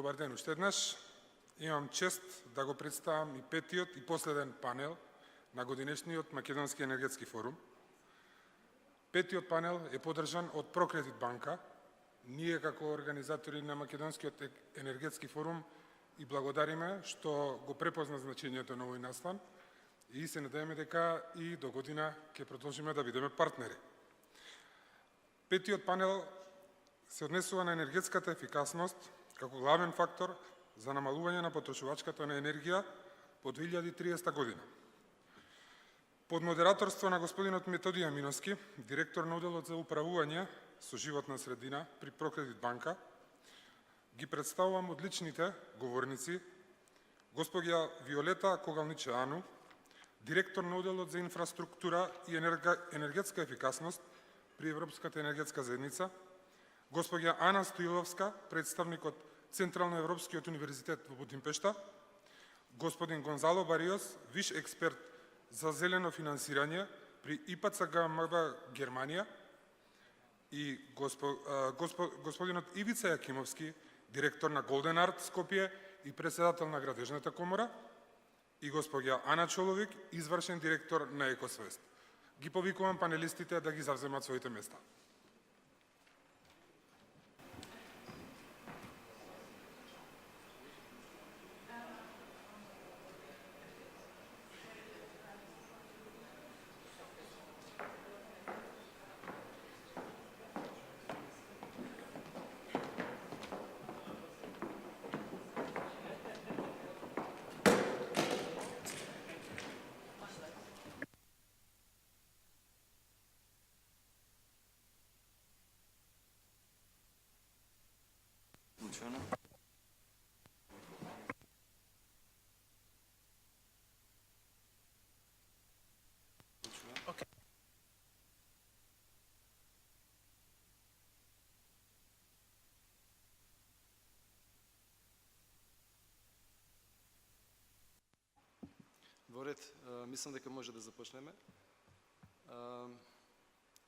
Добар ден уште еднаш. Имам чест да го представам и петиот и последен панел на годинешниот Македонски енергетски форум. Петиот панел е подржан од Прокредит банка. Ние како организатори на Македонскиот енергетски форум и благодариме што го препозна значењето на овој настан и се надеваме дека и до година ќе продолжиме да бидеме партнери. Петиот панел се однесува на енергетската ефикасност како главен фактор за намалување на потрошувачката на енергија по 2030 година. Под модераторство на господинот Методија Миноски, директор на Оделот за управување со животна средина при Прокредит банка, ги представувам одличните говорници, госпоѓа Виолета Когалниче-Ану, директор на Оделот за инфраструктура и енергетска ефикасност при Европската енергетска заедница, госпоѓа Ана Стоиловска, представник од Централно-Европскиот универзитет во Бутимпешта, господин Гонзало Бариос, виш експерт за зелено финансирање при ИПЦГМБ Германија и господинот Ивица Јакимовски, директор на Голден Арт Скопје и председател на Градежната комора, и господја Ана Чоловик, извршен директор на Екосвест. Ги повикувам панелистите да ги завземат своите места. Во ред, мислам дека може да започнеме.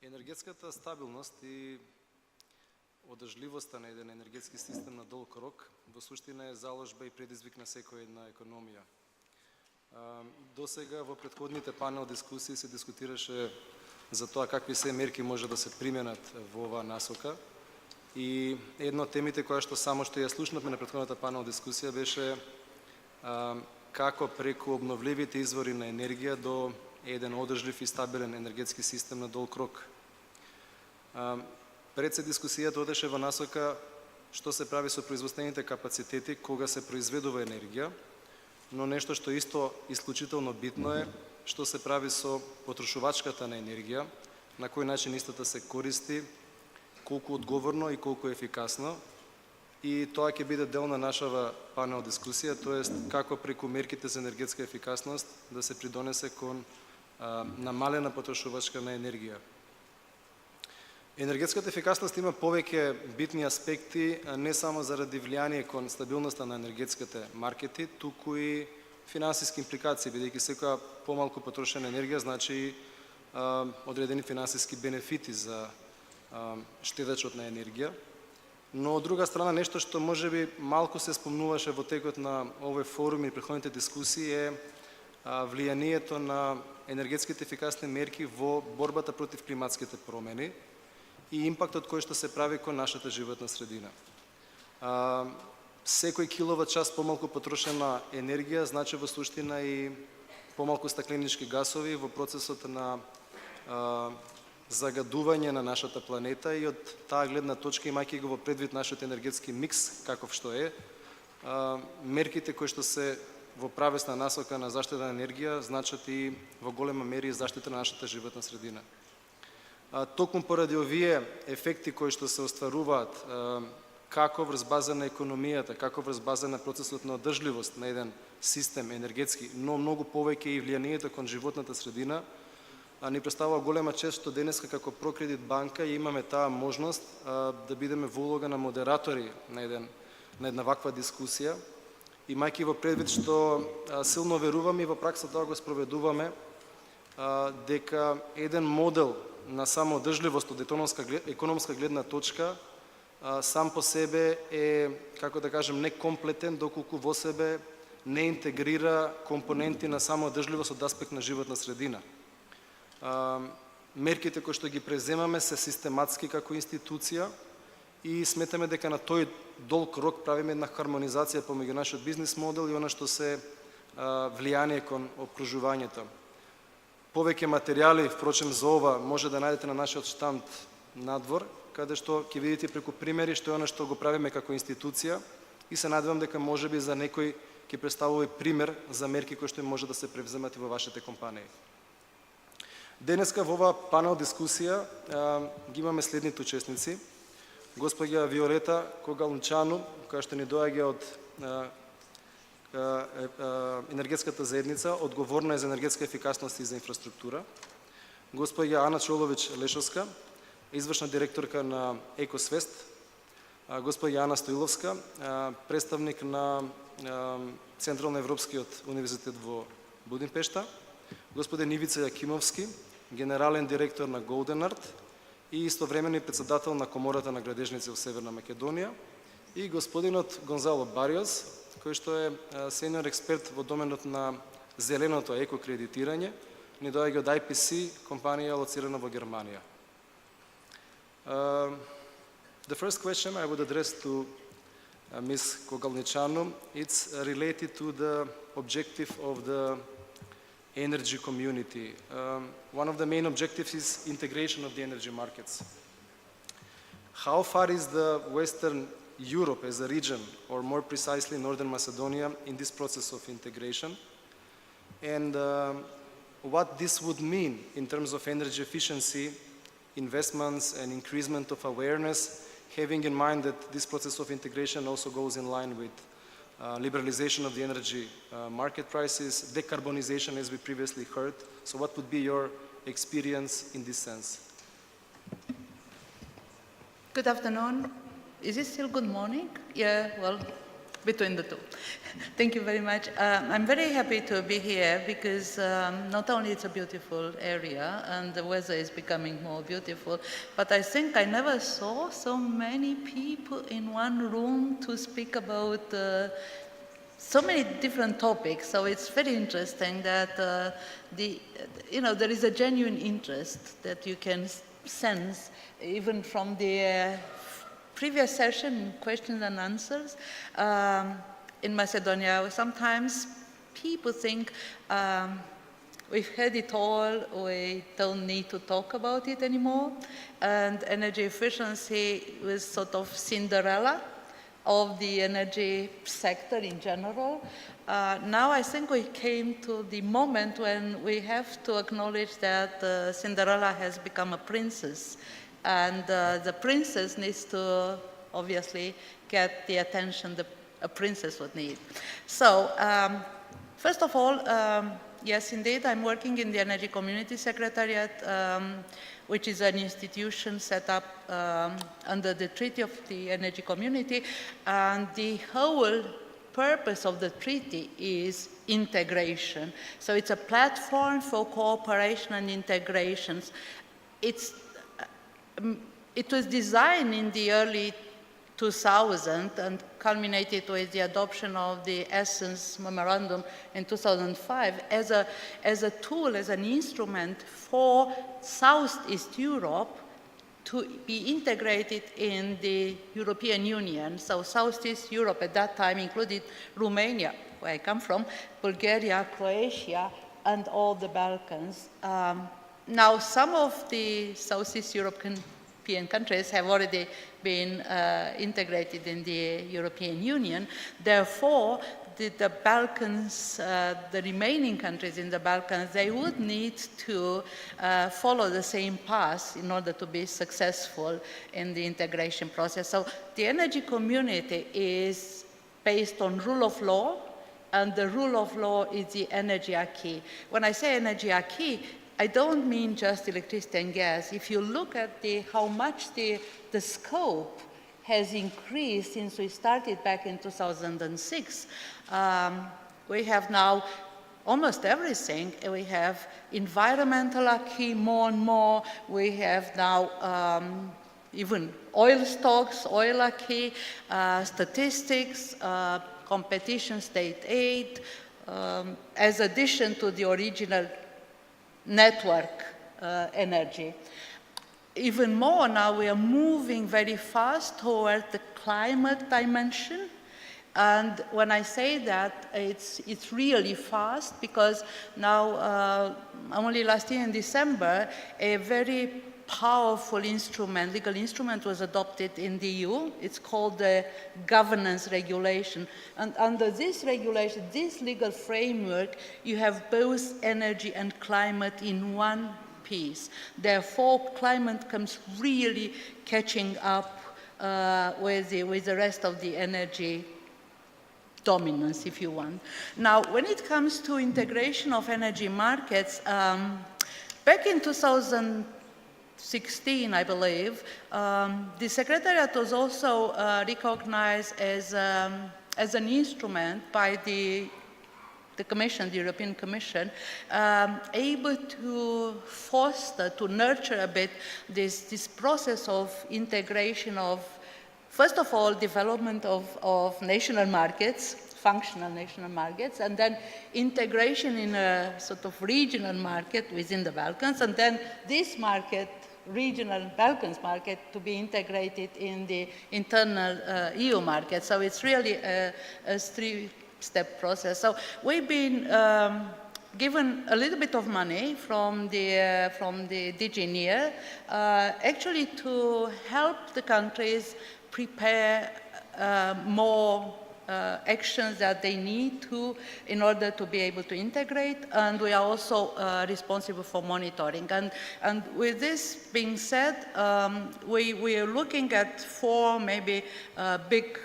Енергетската стабилност и одржливоста на еден енергетски систем на долг рок во суштина е заложба и предизвик на секоја една економија. До сега во претходните панел дискусии се дискутираше за тоа какви се мерки може да се применат во оваа насока. И една од темите која што само што ја слушнавме на претходната панел дискусија беше како преку обновливите извори на енергија до еден одржлив и стабилен енергетски систем на долг рок. Пред се дискусијата одеше во насока што се прави со производствените капацитети кога се произведува енергија, но нешто што исто исклучително битно е што се прави со потрошувачката на енергија, на кој начин истата се користи, колку одговорно и колку ефикасно. И тоа ќе биде дел на нашава панел дискусија, тоест како преку мерките за енергетска ефикасност да се придонесе кон намалена потрошувачка на енергија. Енергетската ефикасност има повеќе битни аспекти, не само заради влијание кон стабилноста на енергетските маркети, туку и финансиски импликации, бидејќи секоја помалку потрошена енергија значи одредени финансиски бенефити за штедачот на енергија. Но од друга страна, нешто што можеби малку се спомнуваше во текот на овој форум и претходните дискусии е влијанието на енергетските ефикасни мерки во борбата против климатските промени и импактот кој што се прави кон нашата животна средина. Секој киловат час помалку потрошена енергија значи во суштина и помалку стакленички гасови во процесот на загадување на нашата планета и од таа гледна точка, имајќи го во предвид нашиот енергетски микс каков што е, мерките кои што се во правесна насока на заштита на енергија значат и во голема мери заштита на нашата животна средина. Токму поради овие ефекти кои што се остваруваат како врз база на економијата, како врз база на процесот на одржливост на еден систем енергетски, но многу повеќе и влијанието кон животната средина, ни представува голема чест што денеска како Прокредит банка имаме таа можност да бидеме во улога на модератори на една ваква дискусија, имајќи во предвид што силно веруваме и во пракса тоа го спроведуваме, дека еден модел на самоодржливост од економска гледна точка сам по себе е, како да кажем, некомплетен доколку во себе не интегрира компоненти на самоодржливост од аспект на животна средина. Мерките кои што ги преземаме се систематски како институција и сметаме дека на тој долг рок правиме една хармонизација помеѓу нашиот бизнис модел и она што се влијание кон обкружувањето. Повеќе материјали, впрочем, за ова може да најдете на нашиот штанд надвор, каде што ќе видите преку примери што е она што го правиме како институција и се надевам дека можеби за некој ќе представува пример за мерки кои што може да се превземат и во вашите компании. Денеска во оваа панел дискусија ги имаме следните учесници. Госпоѓа Виолета Когалнчану, која што ни доаѓа од енергетската заедница, одговорна е за енергетска ефикасност и за инфраструктура. Госпоѓа Ана Чолович Лешовска, извршна директорка на Екосвест. Госпоѓа Ана Стоиловска, представник на Централно Европскиот универзитет во Будимпешта. Господин Ивица Јакимовски, генерален директор на Golden Art и истовремено председател на Комората на градежници во Северна Македонија. И господинот Гонзало Бариос, кој што е сениор експерт во доменот на зеленото екокредитирање, ни доаѓа од IPC, компанија лоцирана во Германија. The first question I would address to Ms. Kogalničanu, it's related to the objective of the energy community. One of the main objectives is integration of the energy markets. How far is the Western Europe as a region, or more precisely Northern Macedonia, in this process of integration? And what this would mean in terms of energy efficiency, investments and increasement of awareness, having in mind that this process of integration also goes in line with liberalization of the energy market prices, decarbonization as we previously heard. So what would be your experience in this sense? Good afternoon. Is it still good morning? Yeah, well, between the two. Thank you very much. I'm very happy to be here because not only it's a beautiful area and the weather is becoming more beautiful, but I think I never saw so many people in one room to speak about so many different topics. So it's very interesting that there is a genuine interest that you can sense even from the previous session, questions and answers. In Macedonia, sometimes people think we've had it all, we don't need to talk about it anymore, and energy efficiency was sort of Cinderella of the energy sector in general. Now I think we came to the moment when we have to acknowledge that Cinderella has become a princess, and the princess needs to obviously get the attention a princess would need. So first of all, yes, indeed, I'm working in the Energy Community Secretariat, which is an institution set up under the Treaty of the Energy Community, and the whole purpose of the treaty is integration. So it's a platform for cooperation and integrations. It was designed in the early 2000 and culminated with the adoption of the Essence Memorandum in 2005 as a tool, as an instrument for Southeast Europe to be integrated in the European Union. So Southeast Europe at that time included Romania, where I come from, Bulgaria, Croatia, and all the Balkans. Now, some of the Southeast European countries have already been integrated in the European Union. Therefore, the Balkans, the remaining countries in the Balkans, they would need to follow the same path in order to be successful in the integration process. So the energy community is based on rule of law, and the rule of law is the energy acquis. When I say energy acquis, I don't mean just electricity and gas. If you look at how much the scope has increased since we started back in 2006, we have now almost everything. We have environmental acquis more and more. We have now even oil stocks, oil acquis, statistics, competition, state aid, as addition to the original network energy. Even more now, we are moving very fast toward the climate dimension. And when I say that, it's really fast, because now, only last year in December, a very powerful instrument, legal instrument, was adopted in the EU. It's called the governance regulation. And under this regulation, this legal framework, you have both energy and climate in one piece. Therefore, climate comes really catching up with the rest of the energy dominance, if you want. Now, when it comes to integration of energy markets, back in 2016, I believe, the Secretariat was also recognized as an instrument by the Commission, the European Commission, able to foster, to nurture a bit this process of integration of, first of all, development of national markets, functional national markets, and then integration in a sort of regional market within the Balkans, and then this market, regional Balkans market, to be integrated in the internal EU market. So it's really a three-step process. So we've been given a little bit of money from the DG NEAR, actually to help the countries prepare more actions that they need to in order to be able to integrate, and we are also responsible for monitoring. And with this being said, we are looking at four maybe big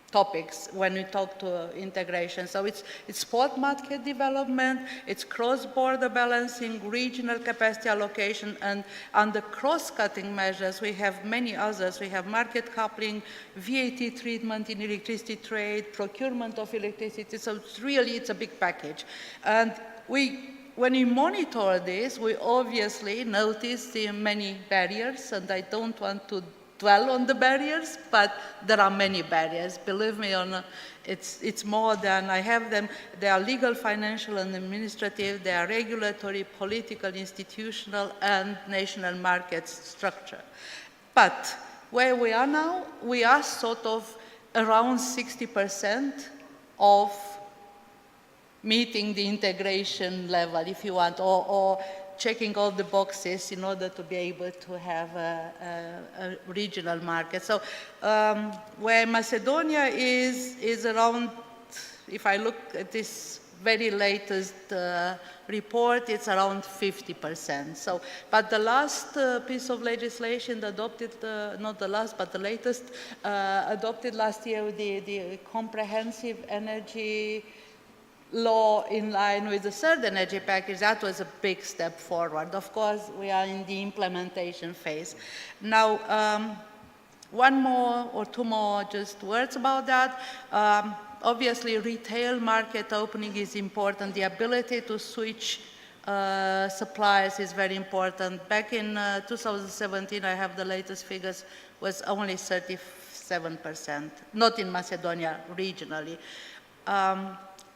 topics when we talk to integration. So it's spot market development, it's cross-border balancing, regional capacity allocation, and under cross-cutting measures, we have many others. We have market coupling, VAT treatment in electricity trade, procurement of electricity. So it's a big package. And when we monitor this, we obviously notice the many barriers, and I don't want to dwell on the barriers, but there are many barriers. Believe me, it's more than I have them. They are legal, financial, and administrative. They are regulatory, political, institutional, and national market structure. But where we are now, we are sort of around 60% of meeting the integration level, if you want, or checking all the boxes in order to be able to have a regional market. So where Macedonia is around, if I look at this very latest report, it's around 50%. So, but the last piece of legislation adopted, not the last, but the latest, adopted last year, the comprehensive energy law in line with the third energy package, that was a big step forward. Of course, we are in the implementation phase. Now, one more or two more just words about that. Obviously, retail market opening is important. The ability to switch suppliers is very important. Back in 2017, I have the latest figures, was only 37%, not in Macedonia, regionally.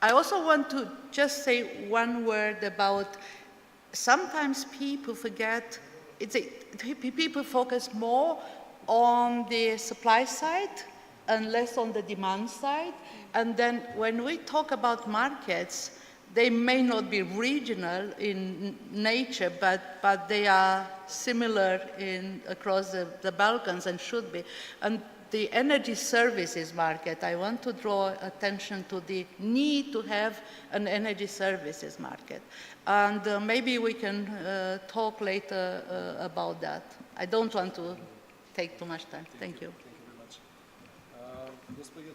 I also want to just say one word about, sometimes people forget, people focus more on the supply side and less on the demand side. And then when we talk about markets, they may not be regional in nature, but they are similar across the Balkans and should be. And the energy services market, I want to draw attention to the need to have an energy services market. And maybe we can talk later about that. I don't want to take too much time. Thank you. Thank you very much. Gospođa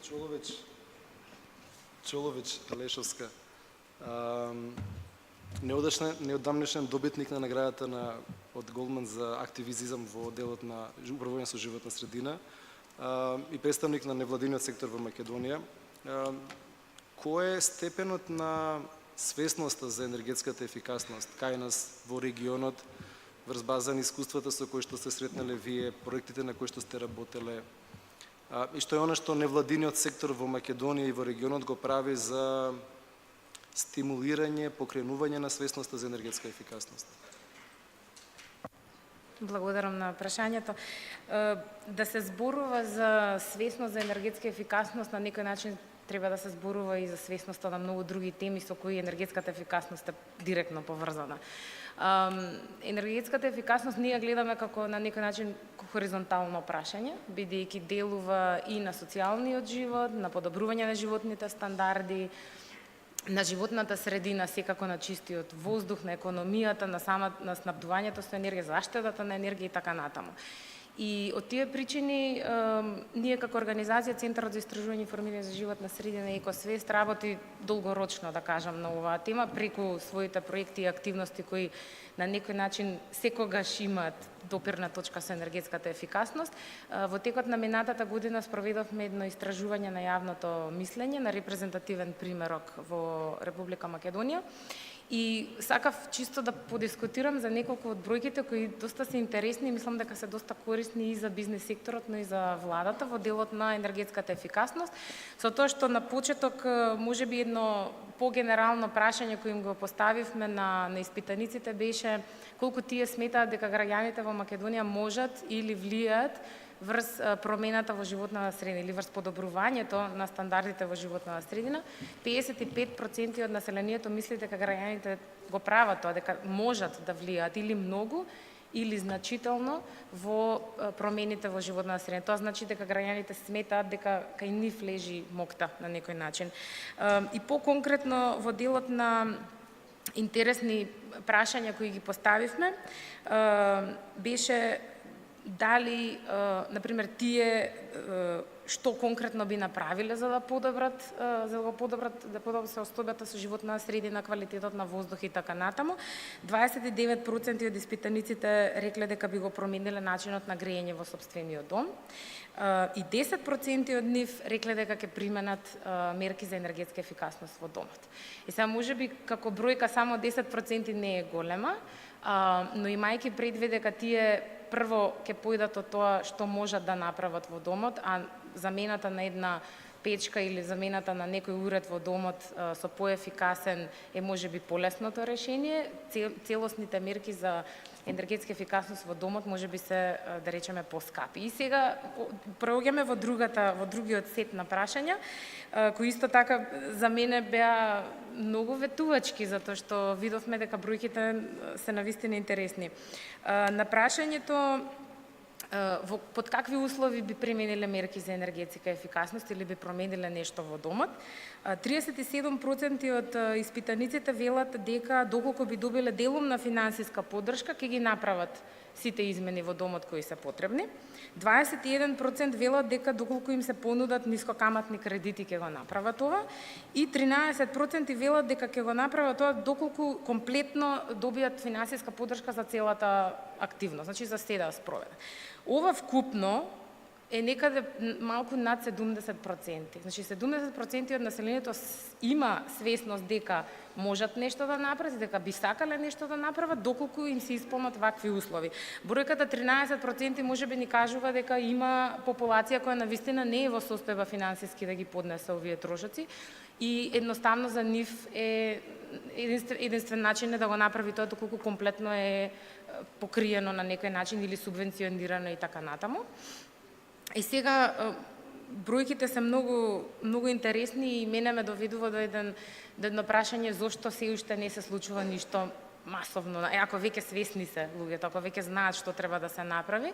Чолович Лешовска, неодамнешен добитник на наградата од Голдман за активизизам во делот на управување со животна средина и представник на невладиниот сектор во Македонија. Кој е степенот на свесноста за енергетската ефикасност кај нас во регионот? врз база на искуствата со кои што сте сретнале вие, проектите на кои што сте работеле, и што е она што невладиниот сектор во Македонија и во регионот го прави за стимулирање, покренување на свесноста за енергетска ефикасност? Благодарам на прашањето. Да се зборува за свесност за енергетска ефикасност, на некој начин треба да се зборува и за свесноста на многу други теми со кои енергетската ефикасност е директно поврзана. Енергетската ефикасност ние гледаме како на некој начин хоризонтално прашање, бидејќи делува и на социјалниот живот, на подобрување на животните стандарди, на животната средина, секако на чистиот воздух, на економијата, на снабдувањето со енергија, заштедата на енергија и така натаму. И од тие причини ние како организација Центарот за истражување и информирање за животна средина и екосвест работи долгорочно, да кажам, на оваа тема преку своите проекти и активности кои на некој начин секогаш имаат допирна точка со енергетската ефикасност. Во текот на минатата година спроведовме едно истражување на јавното мислење на репрезентативен примерок во Република Македонија. И сакав чисто да подискутирам за неколку од бројките кои доста се интересни и мислам дека се доста корисни и за бизнес секторот, но и за владата во делот на енергетската ефикасност. Со тоа што на почеток можеби едно погенерално прашање кој им го поставивме на испитаниците беше колку тие сметаат дека граѓаните во Македонија можат или влијаат врз промената во животната средина или врз подобрувањето на стандардите во животната средина. 55% од населението мисли дека граѓаните го прават тоа, дека можат да влијаат или многу или значително во промените во животната средина. Тоа значи дека граѓаните сметаат дека кај нив лежи мокта на некој начин. И по-конкретно во делот на интересни прашања кои ги поставивме, беше дали, например, тие што конкретно би направиле за да подобрат се остојбата со животна средина, квалитетот на воздух и така натаму. 29% од испитаниците рекле дека би го промениле начинот на грејење во сопствениот дом. И 10% од нив рекле дека ќе применат мерки за енергетска ефикасност во домот. И сега можеби како бројка само 10% не е голема, но имајќи предвид дека тие прво ќе појдат од тоа што можат да направат во домот, а замената на една печка или замената на некој уред во домот со поефикасен е можеби полесното решение. Целосните мерки за енергетска ефикасност во домот можеби се, да речеме, поскапи. И сега проаѓаме во другиот сет на прашања, кои исто така за мене беа многу ветувачки, затоа што видовме дека бројките се навистина интересни. На прашањето под какви услови би примениле мерки за енергетска ефикасност или би промениле нешто во домот, 37% од испитаниците велат дека доколку би добиле делумна финансиска поддршка ќе ги направат сите измени во домот кои се потребни. 21% велат дека доколку им се понудат нискокаматни кредити ќе го направат ова и 13% велат дека ќе го направат тоа доколку комплетно добијат финансиска поддршка за целата активност, значи за се да спроведе. Ова вкупно е некаде малку над 70%. Значи 70% од населението има свесност дека можат нешто да направат, дека би сакале нешто да направат, доколку им се исполнат вакви услови. Бројката 13% можеби ни кажува дека има популација која навистина не е во состојба финансиски да ги поднесе овие трошоци и едноставно за нив е единствен начин е да го направи тоа доколку комплетно е покриено на некој начин или субвенционирано и така натаму. И сега бројките се многу интересни и мене ме доведува до едно прашање зошто се уште не се случува ништо масовно. Ако веќе свесни се луѓето, ако веќе знаат што треба да се направи,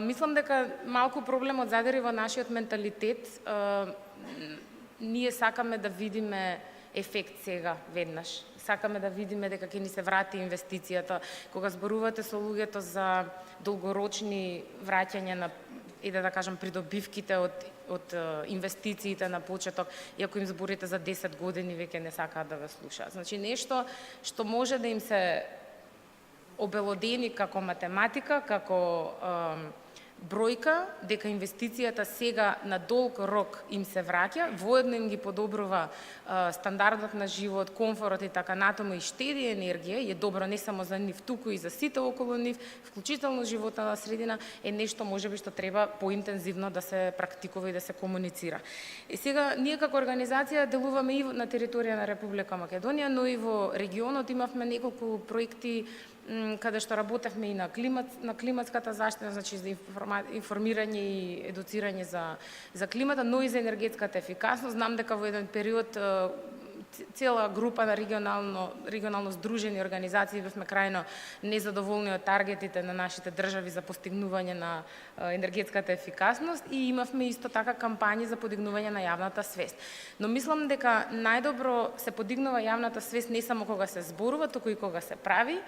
мислам дека малку проблемот задери во нашиот менталитет. Ние сакаме да видиме ефект сега веднаш. Сакаме да видиме дека ќе ни се врати инвестицијата. Кога зборувате со луѓето за долгорочни враќања на да кажам придобивките од инвестициите на почеток, и ако им зборите за 10 години веќе не сакаат да ве слушаат. Значи нешто што може да им се обелодени како математика, како бројка дека инвестицијата сега на долг рок им се враќа, воедно им ги подобрува стандардот на живот, комфорот и така натаму, и штеди енергија, и е добро не само за нив, туку и за сите околу нив, вклучително животна средина, е нешто можеби што треба поинтензивно да се практикува и да се комуницира. И сега ние како организација делуваме и на територија на Република Македонија, но и во регионот имавме неколку проекти каде што работевме и на климатската заштита, значи за информирање и едуцирање за климата, но и за енергетската ефикасност. Знам дека во еден период цела група на регионално здружени организации бевме крајно незадоволни од таргетите на нашите држави за постигнување на енергетската ефикасност и имавме исто така кампањи за подигнување на јавната свест. Но мислам дека најдобро се подигнува јавната свест не само кога се зборува, туку и кога се прави.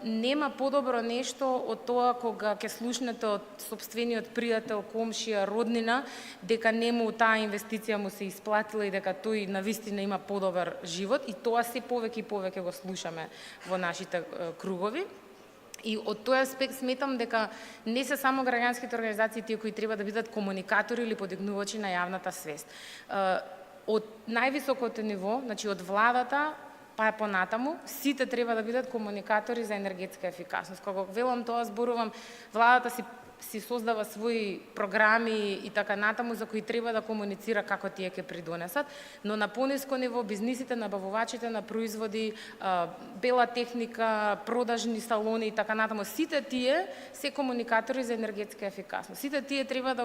Нема подобро нешто од тоа кога ќе слушнете од сопствениот пријател, комшија, роднина дека нему таа инвестиција му се исплатила и дека тој навистина има подобар живот, и тоа се повеќе и повеќе го слушаме во нашите кругови. И од тој аспект сметам дека не се само граѓанските организации тие кои треба да бидат комуникатори или подигнувачи на јавната свест. Од највисокото ниво, значи од владата, па е понатаму, сите треба да бидат комуникатори за енергетска ефикасност. Кога велам тоа, зборувам, владата си создава своји програми и така натаму за кои треба да комуницира како тие ќе придонесат, но на пониско ниво бизнисите, набавувачите на производи, бела техника, продажни салони и така натаму, сите тие се комуникатори за енергетска ефикасност. Сите тие треба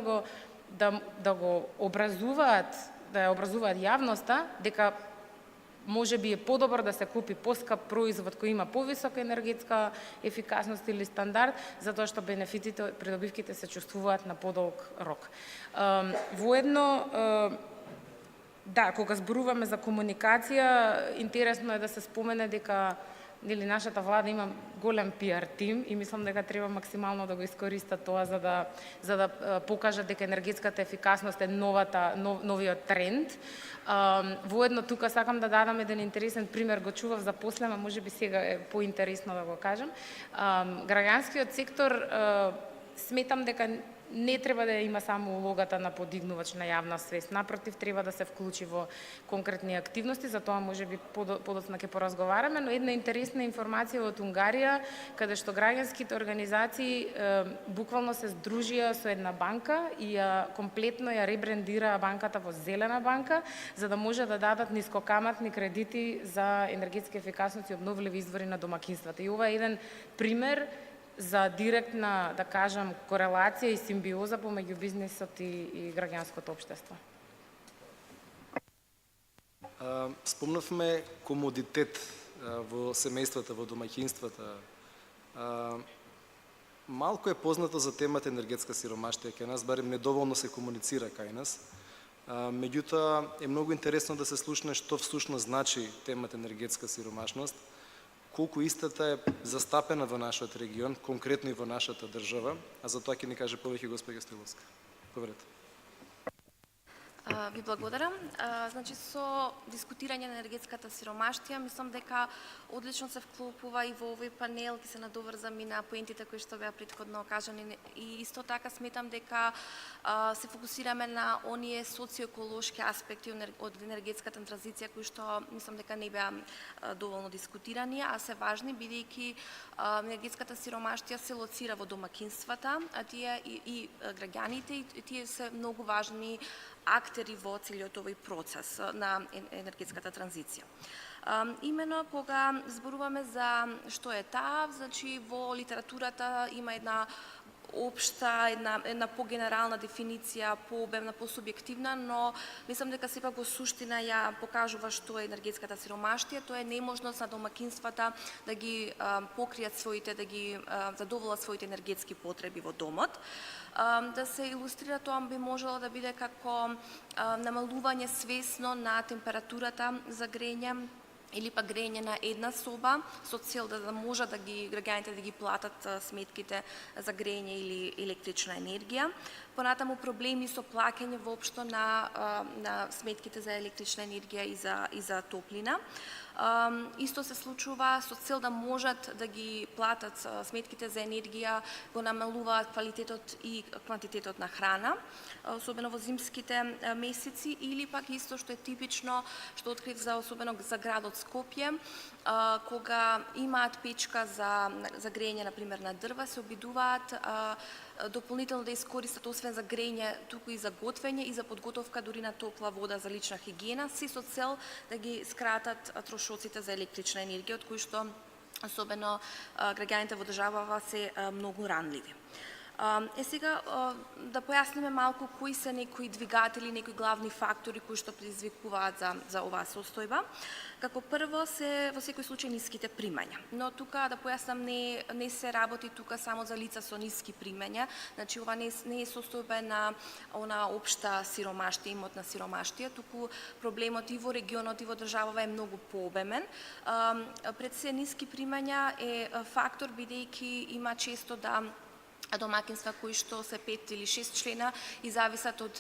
да го образуваат, да ја образуваат јавноста дека може би е подобро да се купи поскап производ кој има повисока енергетска ефикасност или стандард, затоа што бенефитите, придобивките се чувствуваат на подолг рок. Воедно, да, кога зборуваме за комуникација, интересно е да се спомене дека нашата влада има голем пиар тим и мислам дека треба максимално да го искористат тоа за да покажа дека енергетската ефикасност е новиот тренд. Воедно тука сакам да дадам еден интересен пример, го чував за после, а можеби сега е поинтересно да го кажам. Граѓанскиот сектор сметам дека не треба да има само улогата на подигнувач на јавна свест. Напротив, треба да се вклучи во конкретни активности, за тоа можеби подоцна ќе поразговараме, но една интересна информација од Унгарија, каде што граѓанските организации буквално се здружија со една банка и комплетно ја ребрендираа банката во зелена банка, за да може да дадат нискокаматни кредити за енергетска ефикасност и обновливи извори на домакинствата. И ова е еден пример за директна, да кажам, корелација и симбиоза помеѓу бизнисот и граѓанското општество. Спомнавме комодитет во семејствата, во домаќинствата. Малку е познато за темата енергетска сиромаштија кај нас, барем недоволно се комуницира кај нас. Меѓутоа е многу интересно да се слушне што всушност значи темата енергетска сиромашност, колку истата е застапена во нашиот регион, конкретно и во нашата држава, а за тоа ќе ни каже повеќе госпоѓа Стоиловска. Повред. Ви благодарам. Значи, со дискутирање на енергетската сиромаштија, мислам дека одлично се вклопува и во овој панел, ќе се надоврзам и на поентите кои што беа претходно кажани, и исто така сметам дека се фокусираме на оние социоеколошки аспекти од енергетската транзиција кои што мислам дека не беа доволно дискутирани, а се важни бидејќи енергетската сиромаштија се лоцира во домакинствата, а тие и граѓаните, и тие се многу важни актери во целиот овој процес на енергетската транзиција. Имено кога зборуваме за што е таа, значи во литературата има една општа, една погенерална дефиниција, пообемна, посубјективна, но мислам дека сепак во суштина ја покажува што е енергетската сиромаштија. Тоа е неможност на домакинствата да ги покријат своите, да ги задоволат своите енергетски потреби во домот. Да се илустрира тоа би можело да биде како намалување свесно на температурата за грење или па грење на една соба со цел да може граѓаните да ги платат сметките за грење или електрична енергија. Понатаму проблеми со плаќање воопшто на сметките за електрична енергија и за топлина. Исто се случува со цел да можат да ги платат сметките за енергија, го намалуваат квалитетот и квантитетот на храна, особено во зимските месеци, или пак исто што е типично, што открив особено за градот Скопје, кога имаат печка за грејење, например, на дрва, се обидуваат дополнително да искористат освен за грејење, туку и за готвење и за подготовка дури на топла вода за лична хигиена, се со цел да ги скратат трошоците за електрична енергија, од кои што особено граѓаните во државава се многу ранливи. Сега да појасниме малку кои се некои двигатели, некои главни фактори кои што предизвикуваат за оваа состојба. Како прво се во секој случај ниските примања. Но тука да појаснам, не се работи тука само за лица со ниски примања, значи ова не е состојба на она општа сиромаштија, имотна сиромаштија, туку проблемот и во регионот и во државава е многу пообемен. Пред се ниски примања е фактор бидејќи има често домаќинства кои што се 5 или 6 члена и зависат од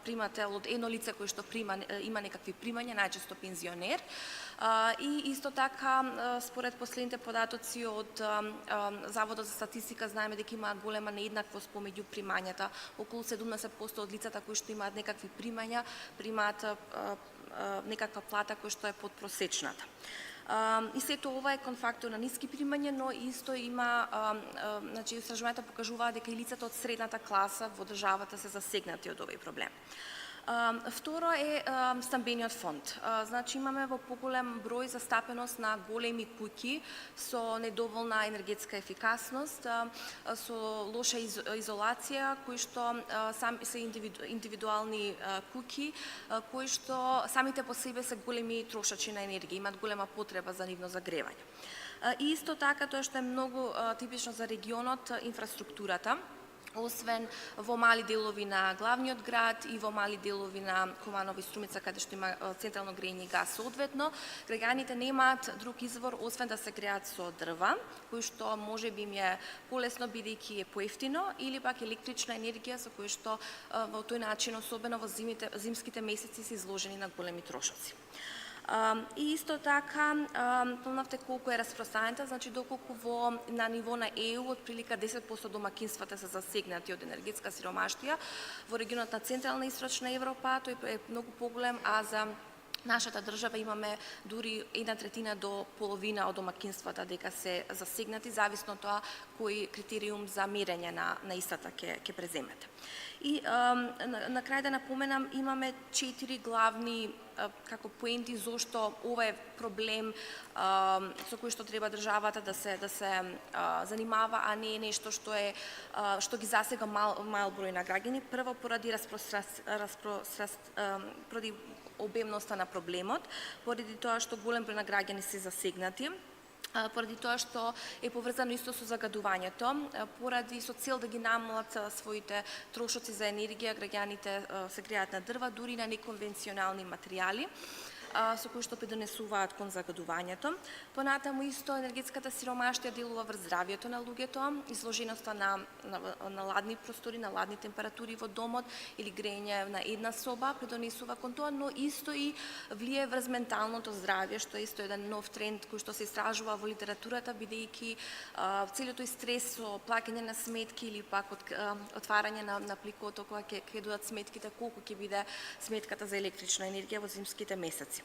примател, од едно лице кој што има некакви примања, најчесто пензионер. И исто така, според последните податоци од Заводот за статистика, знаеме дека има голема нееднаквост помеѓу примањата. Околу 70% од лицата кои што имаат некакви примања, примаат некаква плата која што е подпросечната. И сето ова е кон фактор на ниски примања, но исто има, значи истражувањата покажуваат дека и лицата од средната класа во државата се засегнати од овој проблем. Второ е стамбениот фонд. Значи имаме во поголем број застапеност на големи куќи со недоволна енергетска ефикасност, со лоша изолација, кои што сами се индивидуални куќи, кои што самите по себе се големи трошачи на енергија, имаат голема потреба за нивно загревање. И исто така, тоа што е многу типично за регионот, инфраструктурата, освен во мали делови на главниот град и во мали делови на Куманово и Струмица, каде што има централно грејење и газ соодветно, граѓаните немаат друг извор освен да се греат со дрва, кој што можеби им е полесно бидејќи е поевтино, или пак електрична енергија со кој што во тој начин, особено во зимските месеци, се изложени на големи трошоци. И исто така, помнавте колку е распространета, значи доколку на ниво на ЕУ отприлика 10% домакинствата се засегнати од енергетска сиромаштија, во регионот на Централна и Источна Европа тој е многу поголем, а за нашата држава имаме дури 1/3 до половина од домакинствата дека се засегнати, зависно од тоа кој критериум за мерење на истата ќе преземете. И на крај да напоменам, имаме 4 главни како поенти зошто ова е проблем со кој што треба државата да се занимава, а не е нешто што ги засега мал број на граѓани. Прво, поради поради обемноста на проблемот, поради тоа што голем број на граѓани се засегнати, поради тоа што е поврзано исто со загадувањето, поради со цел да ги намалат своите трошоци за енергија, граѓаните се греат на дрва, дури на неконвенционални материјали, со кои што придонесуваат кон загадувањето. Понатаму исто енергетската сиромаштија делува врз здравјето на луѓето, изложеноста на ладни простори, на ладни температури во домот или грејење на една соба придонесува кон тоа, но исто и влие врз менталното здравје, што е исто еден нов тренд кој што се истражува во литературата, бидејќи целиот тој стрес со плаќање на сметки или пак отварање на пликото кога ќе додат сметките, колку ќе биде сметката за електрична енергија во зимските месеци.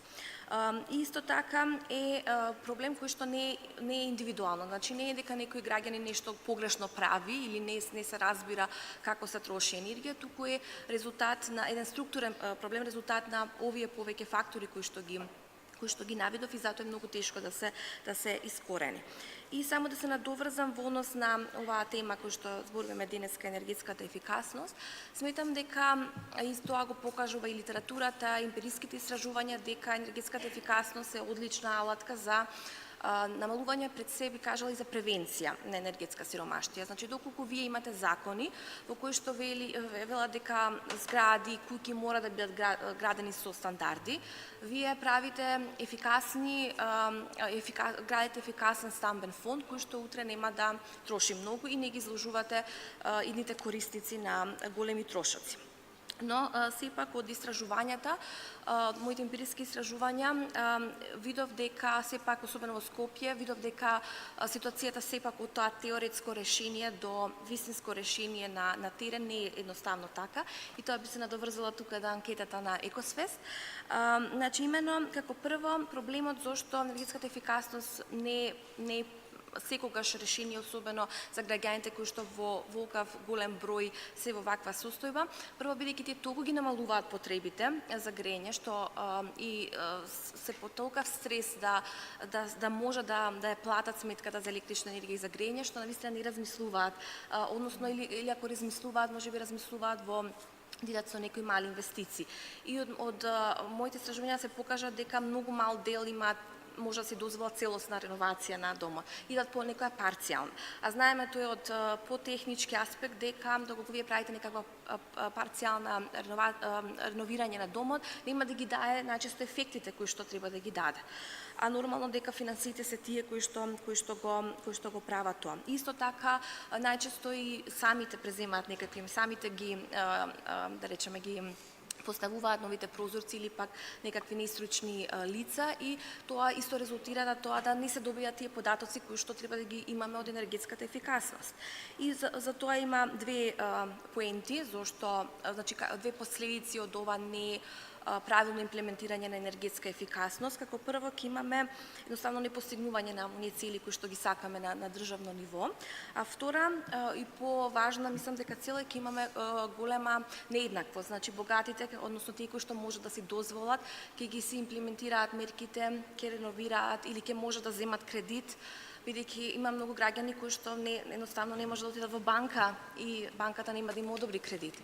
И исто така е проблем кој што не е индивидуално, значи не е дека некој граѓанин нешто погрешно прави или не се разбира како се троши енергија, туку е резултат на еден структурен проблем, резултат на овие повеќе фактори кои што ги наведов, и затоа е многу тешко да се искорени. И само да се надоврзам во однос на оваа тема која што зборуваме денеска, енергетската ефикасност, сметам дека и тоа го покажува и литературата, емпириските истражувања, дека енергетската ефикасност е одлична алатка за намалување пред се би кажала и за превенција на енергетска сиромаштија. Значи, доколку вие имате закони во кои што велат дека згради, куќи мора да бидат градени со стандарди, вие правите градите ефикасен стамбен фонд кој што утре нема да троши многу и не ги изложувате идните корисници на големи трошоци. Но сепак од истражувањата, од моите емпириски истражувања, видов дека сепак, особено во Скопје, видов дека ситуацијата сепак од тоа теоретско решение до вистинско решение на терен не е едноставно така и тоа би се надоврзала тука да анкетата на Екосвест. Значи, имено, како прво, проблемот зашто енергетската ефикасност не е секогаш решение, особено за граѓаните кои што во ваков голем број се во ваква состојба. Прво, бидејќи тие толку ги намалуваат потребите за грење, што и се по толков стрес да може да ја платат сметката за електрична енергија и за грење, што навистина не размислуваат, односно или ако размислуваат, можеби размислуваат во дидат со некои мали инвестиции. И од моите истражувања се покажа дека многу мал дел имаат може да се дозвола целосна реновација на домот. Идат по некоја парцијална. А знаеме тоа од по-технички аспект дека доколку вие правите некаква парцијална реновирање на домот, нема да ги дае најчесто ефектите кои што треба да ги даде. А нормално дека финансиите се тие кои што го прават тоа. Исто така најчесто и самите преземаат некакви, самите ги да речеме ги поставуваат новите прозорци или пак некакви неистручни лица и тоа исто резултира на тоа да не се добијат тие податоци кои што треба да ги имаме од енергетската ефикасност. И за тоа има две поенти, зашто значи две последици од ова не правилно имплементирање на енергетска ефикасност. Како прво ќе имаме едноставно непостигнување на оние цели кои што ги сакаме на државно ниво. А втора и поважна, мислам дека цела ќе имаме голема нееднаквост. Значи богатите, односно тие кои што може да си дозволат, ќе ги си имплементираат мерките, ќе реновираат или ќе може да земат кредит, бидејќи има многу граѓани кои што едноставно не може да отидат во банка и банката нема да им одобри кредит.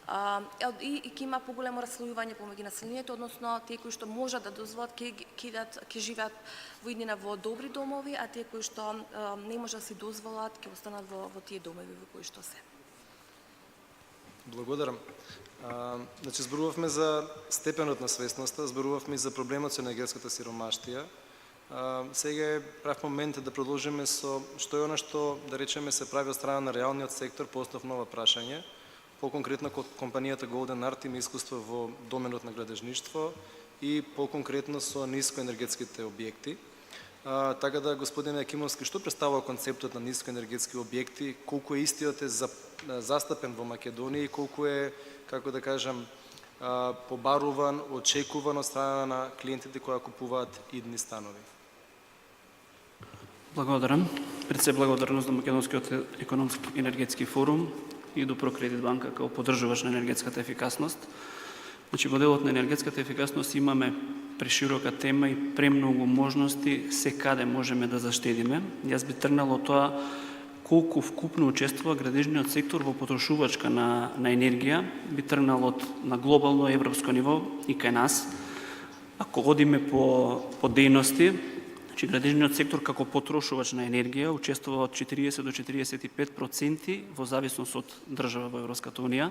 И ќе има поголемо раслојување помеѓу населението, односно тие кои што можат да дозволат ќе живеат во иднина во добри домови, а тие кои што не може да си дозволат ќе останат во тие домови во кои што се. Благодарам. Значи, зборувавме за степенот на свесноста, зборувавме за проблемот со енергетската сиромаштија. Сега е прав момент да продолжиме со што е она што, да речеме, се прави од страна на реалниот сектор по основно ова прашање. По-конкретно, компанијата Golden Art има искуство во доменот на градежништво и по-конкретно со нискоенергетските објекти. Така да, господине Јакимовски, што представува концептот на нискоенергетски објекти, колку е истиот е застапен во Македонија и колку е, како да кажам, побаруван, очекуван од страна на клиентите кои купуваат идни станови? Благодарам. Пред се благодарност до Македонскиот економски енергетски форум и до Прокредит банка како поддржуваш на енергетската ефикасност. Значи, во делот на енергетската ефикасност имаме преширока тема и премногу можности секаде можеме да заштедиме. Јас би тргнал од тоа колку вкупно учествува градежниот сектор во потрошувачка на енергија, би тргнал на глобално европско ниво и кај нас. Ако одиме по дејности, значи градежниот сектор како потрошувач на енергија учествува од 40 до 45% во зависност од држава во Европската унија,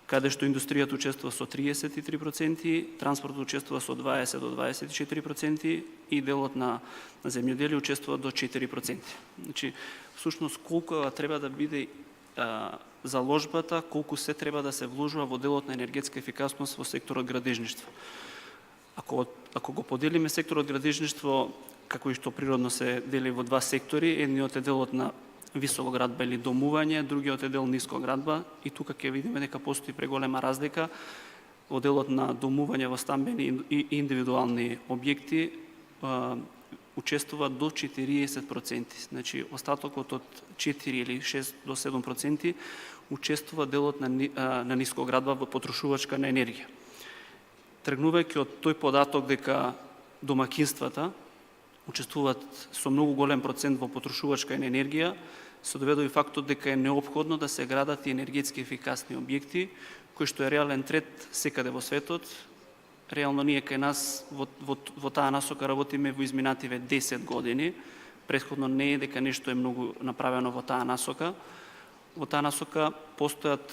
каде што индустријата учествува со 33%, транспортот учествува со 20 до 24% и делот на земјоделие учествува до 4%. Значи, всушност колку треба да биде заложбата, колку се треба да се вложува во делот на енергетска ефикасност во секторот градежништво. Ако го поделиме секторот градежништво, како и што природно се дели во два сектори, едниот е делот на високоградба или домување, другиот е дел нискоградба и тука ќе видиме дека постои преголема разлика во делот на домување во стамбени и индивидуални објекти учествува до 40%. Значи, остатокот од 4 или 6 до 7% учествува делот на нискоградба во потрошувачка на енергија. Тргнувајќи од тој податок дека домакинствата учествуваат со многу голем процент во потрошувачка на енергија, се доведува и фактот дека е неопходно да се градат и енергетски ефикасни објекти, кои што е реален трет секаде во светот, реално ние кај нас во таа насока работиме во изминативе 10 години. Претходно не е дека нешто е многу направено во таа насока. Во таа насока постојат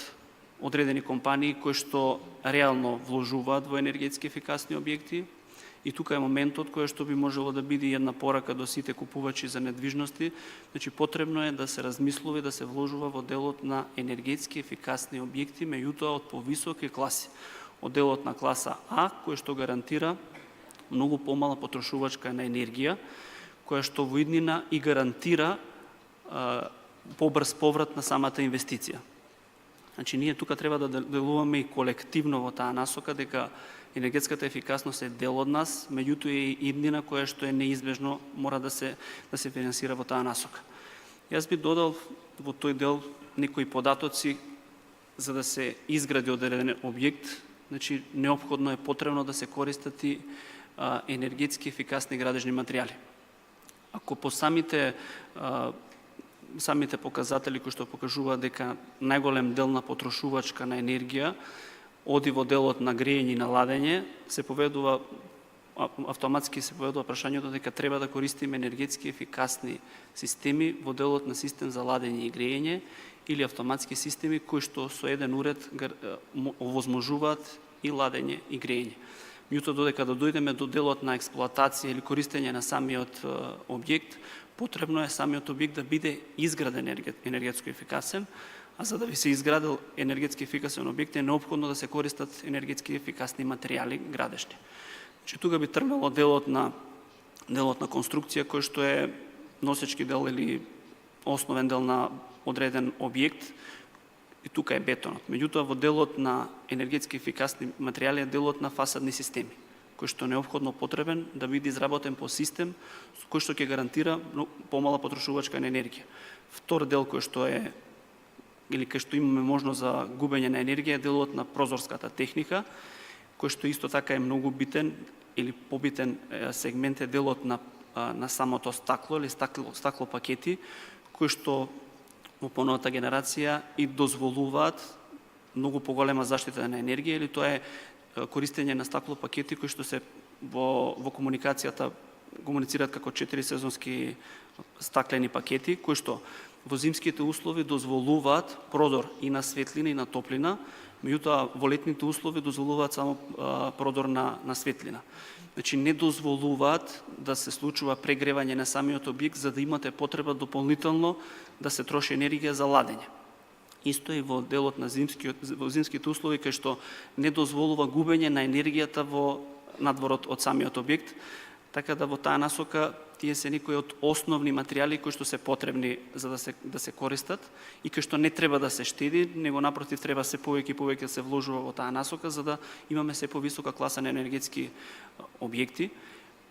одредени компании кои што реално вложуваат во енергетски ефикасни објекти и тука е моментот кој што би можело да биде една порака до сите купувачи за недвижности. Значи потребно е да се размислува и да се вложува во делот на енергетски ефикасни објекти, меѓутоа од повисоки класи. Од делот на класа А, кој што гарантира многу помала потрошувачка на енергија, која што во иднина и гарантира побрз поврат на самата инвестиција. Значи, ние тука треба да делуваме и колективно во таа насока, дека енергетската ефикасност е дел од нас, меѓутоа е иднина која што е неизбежно мора да се финансира во таа насока. Јас би додал во тој дел некои податоци за да се изгради одреден објект. Значи, неопходно е потребно да се користат и енергетски ефикасни градежни материјали. Ако по самите показатели кои што покажуваат дека најголем дел на потрошувачка на енергија оди во делот на грејење и на ладење, автоматски се поведува прашањето дека треба да користиме енергетски ефикасни системи во делот на систем за ладење и грејење или автоматски системи кои што со еден уред овозможуваат и ладење и грејење. Меѓутоа, додека да дојдеме до делот на експлоатација или користење на самиот објект, потребно е самиот објект да биде изграден енергетски ефикасен, а за да би се изградил енергетски ефикасен објект е неопходно да се користат енергетски ефикасни материјали градежни. Значи, тука би тргнало делот на конструкција кој што е носечки дел или основен дел на одреден објект, и тука е бетонот. Меѓутоа, во делот на енергетски ефикасни материјали е делот на фасадни системи, кој што е неопходно потребен да биде изработен по систем кој што ќе гарантира помала потрошувачка на енергија. Втор дел кој што е или кај што имаме можност за губење на енергија е делот на прозорската техника, кој што исто така е многу битен или побитен сегмент е делот на самото стакло или стаклопакети, кои што во поновата генерација и дозволуваат многу поголема заштита на енергија, или тоа е користење на стаклопакети кои што се во комуникацијата комуницираат како 4 сезонски стаклени пакети, кои што во зимските услови дозволуваат продор и на светлина и на топлина, меѓутоа во летните услови дозволуваат само продор на светлина. Значи, не дозволуваат да се случува прегревање на самиот објект за да имате потреба дополнително да се троши енергија за ладење. Исто и во делот на зимските услови, кај што не дозволува губење на енергијата во надворот од самиот објект, така да во таа насока тие се некои од основни материјали кои што се потребни за да се користат и кои што не треба да се штеди, него напротив треба се повеќе и повеќе да се вложува во таа насока за да имаме се повисока класа на енергетски објекти.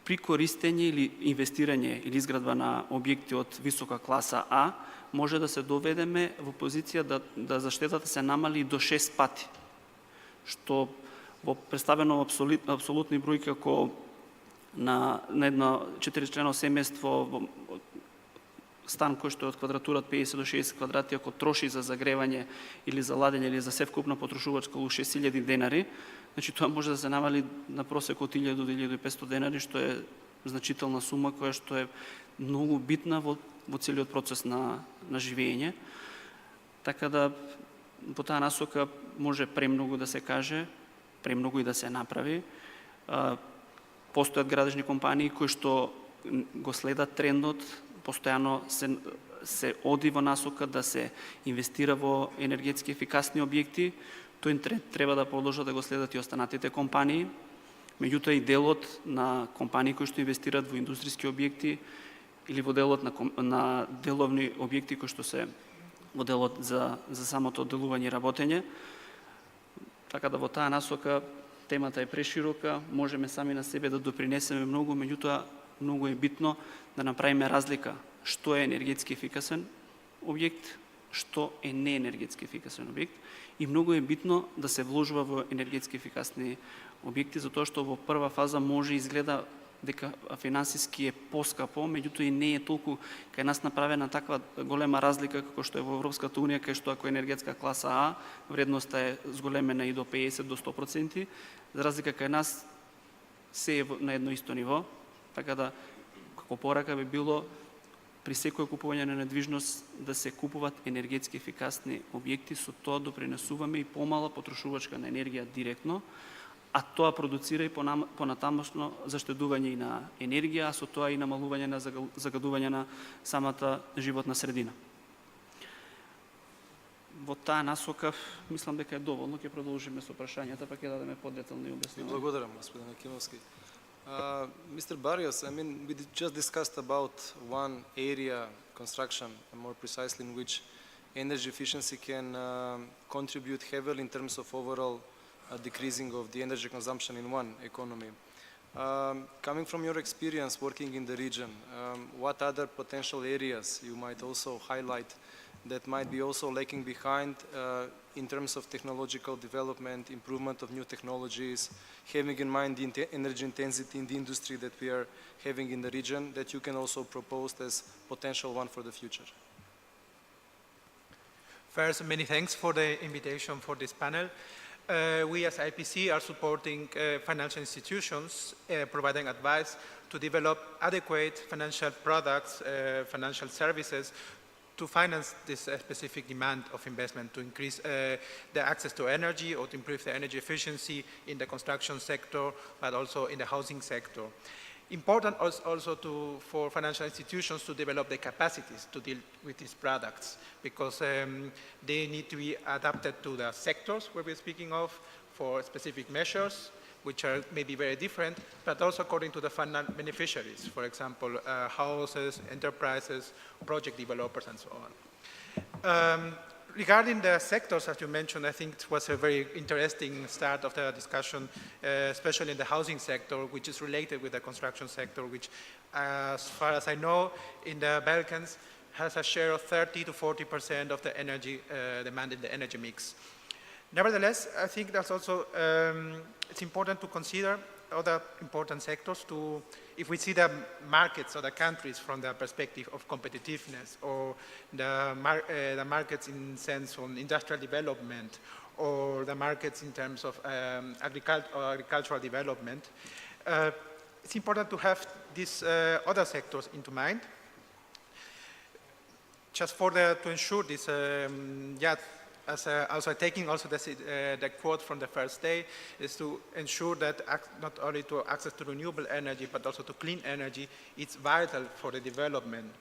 При користење или инвестирање или изградба на објекти од висока класа А може да се доведеме во позиција да заштетата се намали до 6 пати, што во представено апсолутни бројки како на едно 4-члено семејство стан кој што е од квадратура од 50 до 60 квадрати, ако троши за загревање или за ладење или за севкупна потрошувачка околу 6000 денари, значи тоа може да се намали на просек од 1000 до 1500 денари, што е значителна сума која што е многу битна во целиот процес на живење. Така да по таа насока може премногу да се каже, премногу и да се направи. Постојат градежни компании кои што го следат трендот, постојано се оди во насока да се инвестира во енергетски ефикасни објекти. Тој тренд треба да продолжат да го следат и останатите компании. Меѓутоа и делот на компании кои што инвестираат во индустријски објекти или во делот на деловни објекти кои што се во делот за самото делување и работење. Така да во таа насока темата е преширока, можеме сами на себе да допринесеме многу, меѓутоа многу е битно да направиме разлика што е енергетски ефикасен објект, што е неенергетски ефикасен објект и многу е битно да се вложува во енергетски ефикасни објекти, затоа што во прва фаза може изгледа дека финансиски е поскапо, меѓутоа и не е толку кај нас направена таква голема разлика како што е во Европската унија, кај што ако е енергетска класа А, вредноста е зголемена и до 50 до 100%, за разлика кај нас се е на едно исто ниво, така да како порака би било при секој купување на недвижност да се купуваат енергетски ефикасни објекти, со тоа допринесуваме и помала потрошувачка на енергија директно, а тоа продуцира и понатамошно заштедување и на енергија, а со тоа и намалување на загадување на самата животна средина. Во таа насока, мислам дека е доволно, ќе продолжиме со прашањата, па ќе дадеме подетални објаснувања. Благодарам, господин Акимовски. Mr. Barrios, I mean, we just discussed about one area, construction, and more precisely in which energy efficiency can contribute heavily in terms of overall decreasing of the energy consumption in one economy. Coming from your experience working in the region, what other potential areas you might also highlight that might be also lagging behind in terms of technological development, improvement of new technologies, having in mind the energy intensity in the industry that we are having in the region, that you can also propose as potential one for the future? First, many thanks for the invitation for this panel. We as IPC are supporting financial institutions, providing advice to develop adequate financial products, financial services to finance this specific demand of investment, to increase the access to energy or to improve the energy efficiency in the construction sector, but also in the housing sector. Important also for financial institutions to develop the capacities to deal with these products, because they need to be adapted to the sectors where we're speaking of for specific measures, which are maybe very different, but also according to the fund beneficiaries, for example, houses, enterprises, project developers, and so on. Regarding the sectors, as you mentioned, I think it was a very interesting start of the discussion, especially in the housing sector, which is related with the construction sector, which, as far as I know, in the Balkans, has a share of 30 to 40% of the energy demand in the energy mix. Nevertheless, I think that's also, it's important to consider other important sectors to, if we see the markets or the countries from the perspective of competitiveness, or the markets in sense of industrial development, or the markets in terms of agricultural development, it's important to have these other sectors into mind, just to ensure this, also taking also the quote from the first day, is to ensure that not only to access to renewable energy, but also to clean energy, it's vital for the development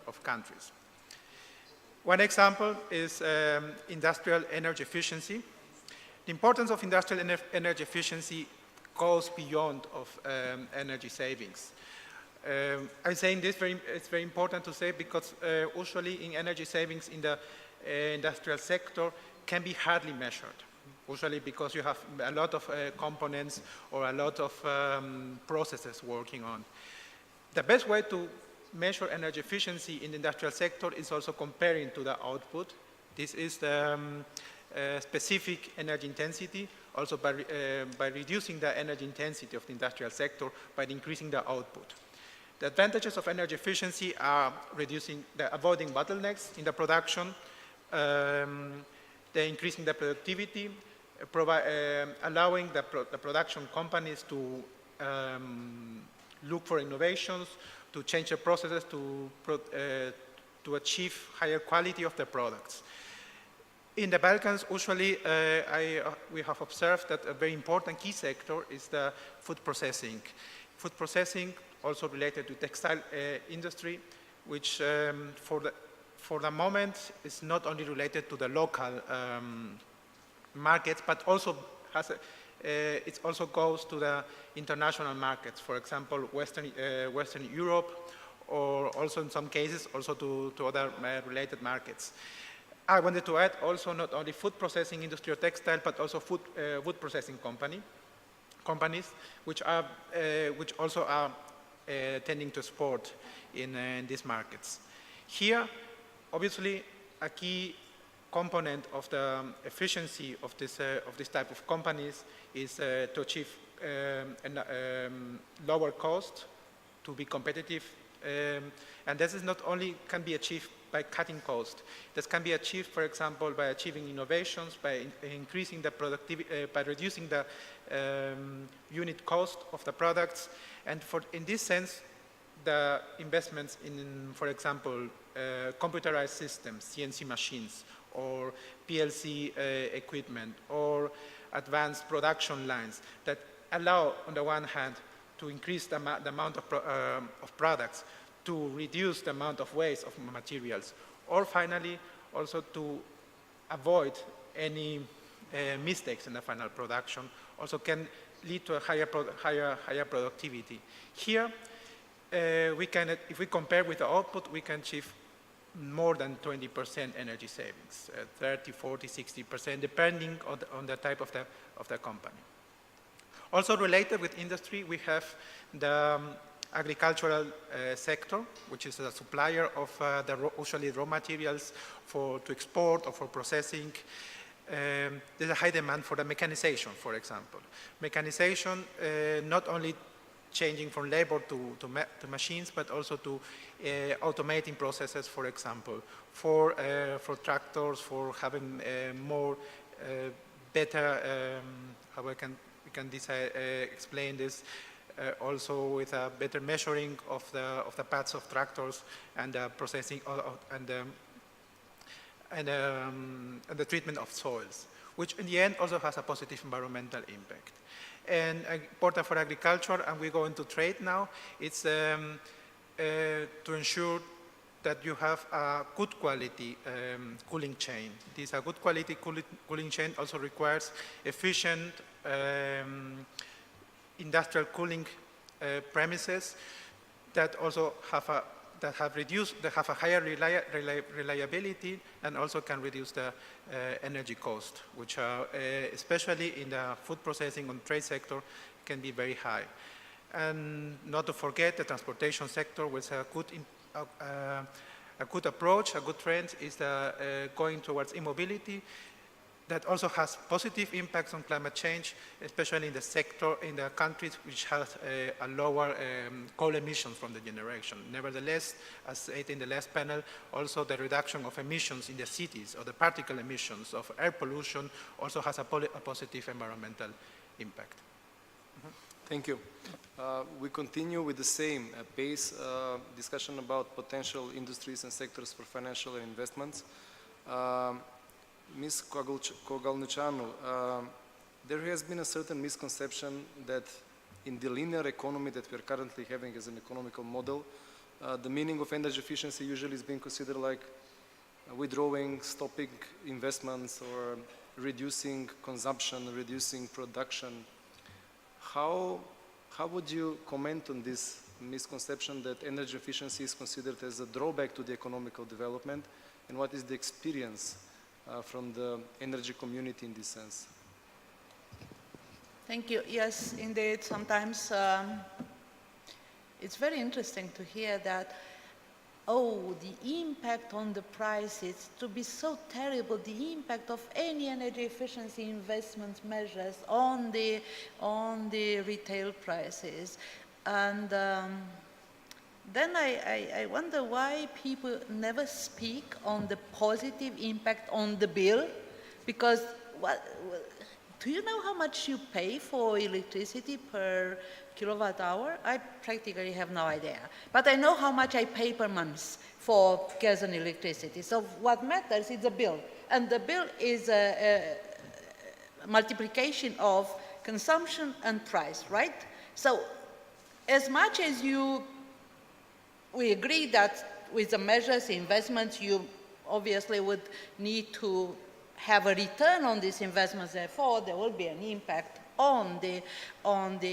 of countries. One example is industrial energy efficiency. The importance of industrial energy efficiency goes beyond of energy savings. I'm saying this, it's very important to say, because usually in energy savings in the industrial sector can be hardly measured, usually because you have a lot of components or a lot of processes working on. The best way to measure energy efficiency in the industrial sector is also comparing to the output. This is the specific energy intensity, also by reducing the energy intensity of the industrial sector by increasing the output. The advantages of energy efficiency are avoiding bottlenecks in the production, increasing the productivity, allowing the production companies to look for innovations, to change the processes to achieve higher quality of the products. In the Balkans, usually we have observed that a very important key sector is the food processing. Food processing, also related to textile industry, which for the moment is not only related to the local markets, but also it also goes to the international markets. For example, Western Europe, or also in some cases also to other related markets. I wanted to add also not only food processing industry or textile, but also wood processing companies, which also are tending to export in these markets. Here, obviously, a key component of the efficiency of this type of companies is to achieve lower cost to be competitive. And this is not only can be achieved by cutting cost. This can be achieved, for example, by achieving innovations, by increasing the productivity, by reducing the unit cost of the products. And in this sense, the investments in, for example, computerized systems, CNC machines, or PLC equipment, or advanced production lines that allow, on the one hand, to increase the amount of products, to reduce the amount of waste of materials, or finally, also to avoid any mistakes in the final production, also can lead to a higher productivity. Here, we can, if we compare with the output, we can achieve more than 20% energy savings, 30, 40, 60%, depending on the type of the company. Also related with industry, we have the agricultural sector, which is a supplier of usually raw materials to export or for processing. There's a high demand for the mechanization, for example. Mechanization, not only changing from labor to machines, but also to automating processes, for example, for tractors, for having more better, how we can explain this, also with a better measuring of the paths of tractors and the processing and the treatment of soils, which in the end also has a positive environmental impact. And important for agriculture, and we go into trade now, it's to ensure that you have a good quality cooling chain. This a good quality cooling chain also requires efficient industrial cooling premises that also have a higher reliability and also can reduce the energy cost, which are, especially in the food processing and trade sector, can be very high. And not to forget the transportation sector, with a good approach, a good trend is going towards e-mobility. That also has positive impacts on climate change, especially in the sector, in the countries which have a lower coal emissions from the generation. Nevertheless, as said in the last panel, also the reduction of emissions in the cities, or the particle emissions of air pollution, also has a positive environmental impact. Thank you. We continue with the same pace discussion about potential industries and sectors for financial investments. Ms. Kogalniceanu, there has been a certain misconception that in the linear economy that we are currently having as an economical model, the meaning of energy efficiency usually is being considered like withdrawing, stopping investments, or reducing consumption, reducing production. How would you comment on this misconception that energy efficiency is considered as a drawback to the economical development, and what is the experience from the energy community in this sense? Thank you. Yes, indeed. Sometimes it's very interesting to hear that, oh, the impact on the prices to be so terrible, the impact of any energy efficiency investment measures on the retail prices. And then I wonder why people never speak on the positive impact on the bill, because do you know how much you pay for electricity per kilowatt hour? I practically have no idea, but I know how much I pay per month for gas and electricity. So what matters is the bill, and the bill is a multiplication of consumption and price, right? So as much as we agree that with the measures, investments, you obviously would need to have a return on these investments, therefore there will be an impact on the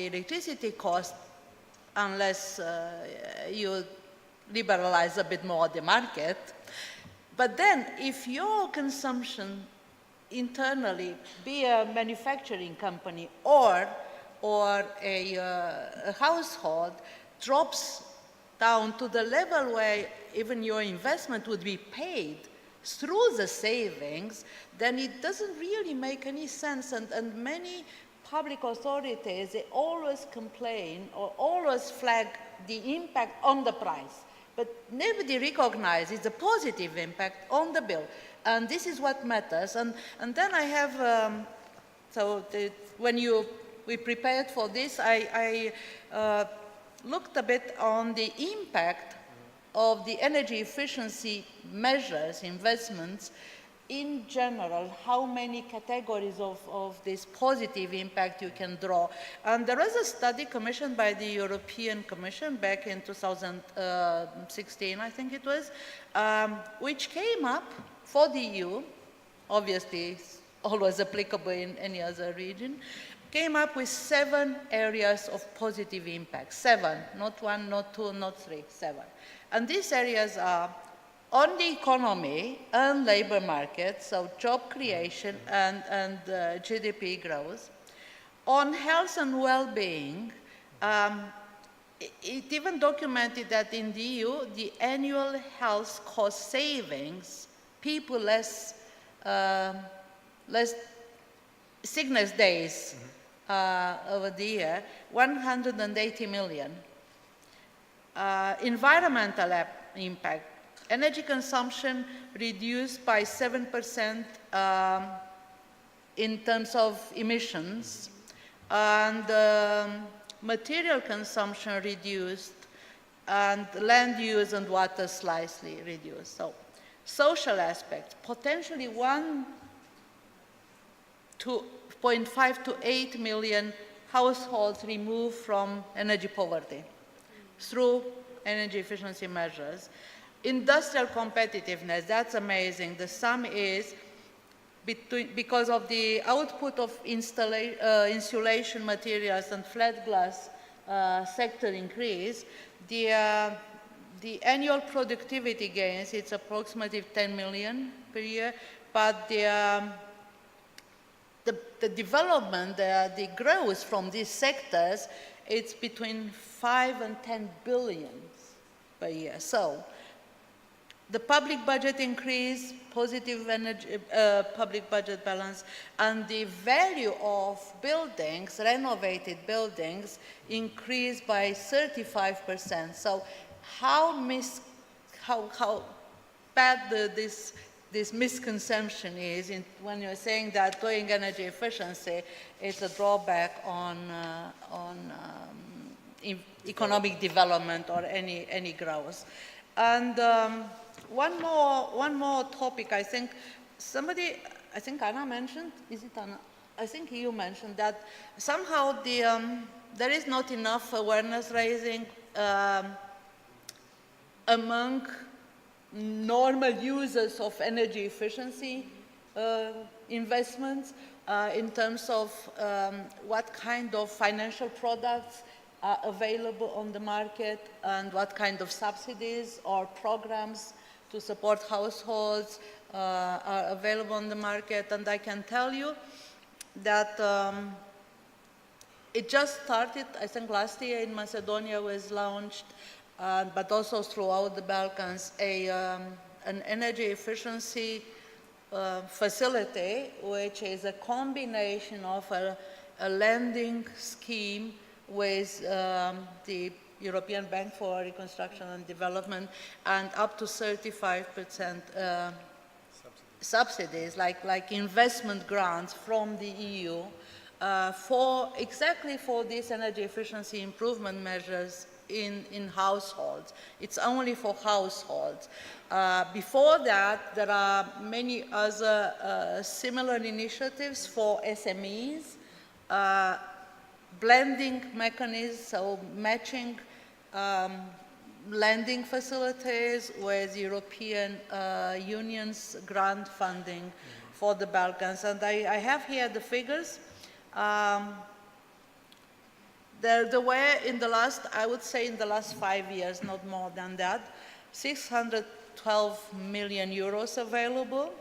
electricity cost unless you liberalize a bit more the market. But then if your consumption internally, be a manufacturing company or a household, drops down to the level where even your investment would be paid through the savings, then it doesn't really make any sense. And many public authorities, they always complain or always flag the impact on the price, but nobody recognizes the positive impact on the bill. And this is what matters. And then I have, when we prepared for this, I looked a bit on the impact of the energy efficiency measures, investments, in general, how many categories of this positive impact you can draw. And there was a study commissioned by the European Commission back in 2016, I think it was, which came up for the EU, obviously it's always applicable in any other region, came up with 7 areas of positive impact. 7, not 1, not 2, not 3, 7. And these areas are on the economy and labor market, so job creation and GDP growth. On health and well-being, it even documented that in the EU, the annual health cost savings, people less sickness days over the year, 180 million. Environmental impact, energy consumption reduced by 7% in terms of emissions, and material consumption reduced, and land use and water slightly reduced. So, social aspects, potentially 1.5 to 8 million households removed from energy poverty through energy efficiency measures. Industrial competitiveness, that's amazing. The sum is, because of the output of insulation materials and flat glass sector increase, the annual productivity gains, it's approximately 10 million per year, but the development, the growth from these sectors, it's between 5 and 10 billion per year. So, the public budget increase, positive energy, public budget balance, and the value of buildings, renovated buildings, increased by 35%. So how bad this misconception is when you're saying that doing energy efficiency is a drawback on economic development or any growth. And one more topic, I think Anna mentioned, is it Anna? I think you mentioned that somehow there is not enough awareness raising among normal users of energy efficiency investments in terms of what kind of financial products are available on the market and what kind of subsidies or programs to support households are available on the market. And I can tell you that it just started, I think last year in Macedonia was launched, but also throughout the Balkans, an energy efficiency facility, which is a combination of a lending scheme with the European Bank for Reconstruction and Development, and up to 35% subsidies, like investment grants from the EU, exactly for these energy efficiency improvement measures in households. It's only for households. Before that, there are many other similar initiatives for SMEs, blending mechanisms, so matching lending facilities with European Union's grant funding for the Balkans. And I have here the figures. There were in the last, I would say in the last 5 years, not more than that, 612 million euros available,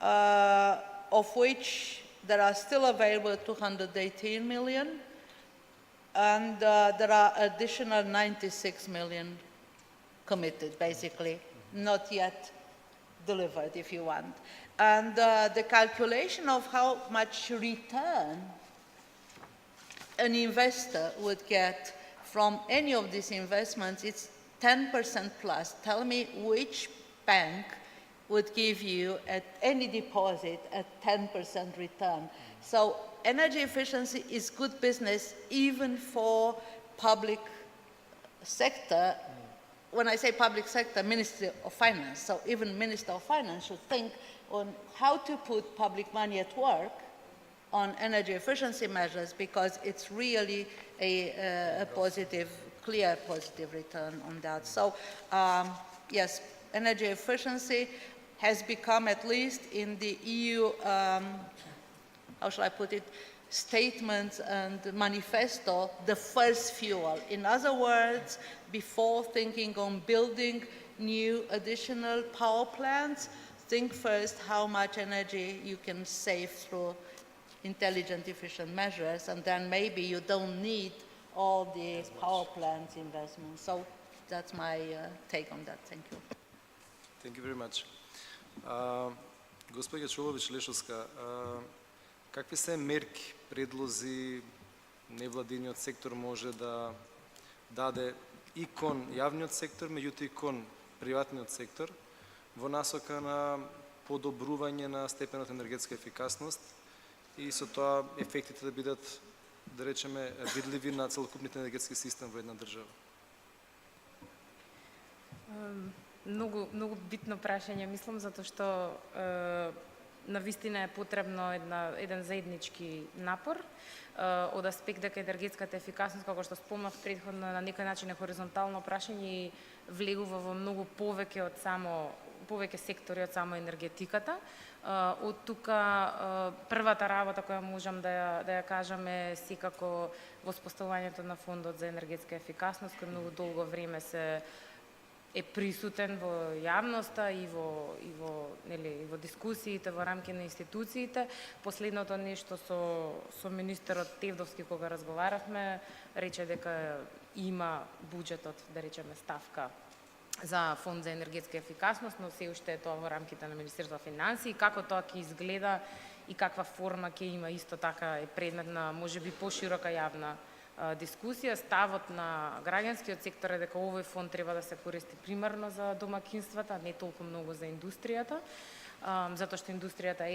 of which there are still available 218 million, and there are additional 96 million committed, basically, not yet delivered, if you want. And the calculation of how much return an investor would get from any of these investments, it's 10% plus. Tell me which bank would give you at any deposit a 10% return. So energy efficiency is good business even for public sector. When I say public sector, Ministry of Finance. So even Minister of Finance should think on how to put public money at work on energy efficiency measures, because it's really a positive, clear positive return on that. So yes, energy efficiency has become, at least in the EU, how shall I put it, statements and manifesto, the first fuel. In other words, before thinking on building new additional power plants, think first how much energy you can save through intelligent, efficient measures, and then maybe you don't need all these power plants investments. So that's my take on that. Thank you. Thank you very much. Госпоѓа Чолович-Лешовска, какви се мерки, предлози невладиниот сектор може да даде и кон јавниот сектор, меѓутоа и кон приватниот сектор во насока на подобрување на степенот енергетска ефикасност и со тоа ефектите да бидат, да речеме, видливи на целокупниот енергетски систем во една држава? Многу битно прашање, мислам, затоа што навистина е потребно еден заеднички напор од аспект дека енергетската ефикасност, како што спомнав претходно, на некој начин е хоризонтално прашање и влегува во многу повеќе сектори од само енергетиката. Од тука првата работа која можам да ја кажам е секако воспоставувањето на фондот за енергетска ефикасност, кој многу долго време е присутен во јавноста и во дискусиите во рамки на институциите. Последното нешто со министерот Тевдовски кога разговаравме, рече дека има буџетот, да речеме, ставка за фонд за енергетска ефикасност, но се уште е тоа во рамките на Министерството на финансии. Како тоа ќе изгледа и каква форма ќе има, исто така е предмет на можеби поширока јавна дискусија. Ставот на граѓанскиот сектор е дека овој фонд треба да се користи примарно за домакинствата, не толку многу за индустријата, затоа што индустријата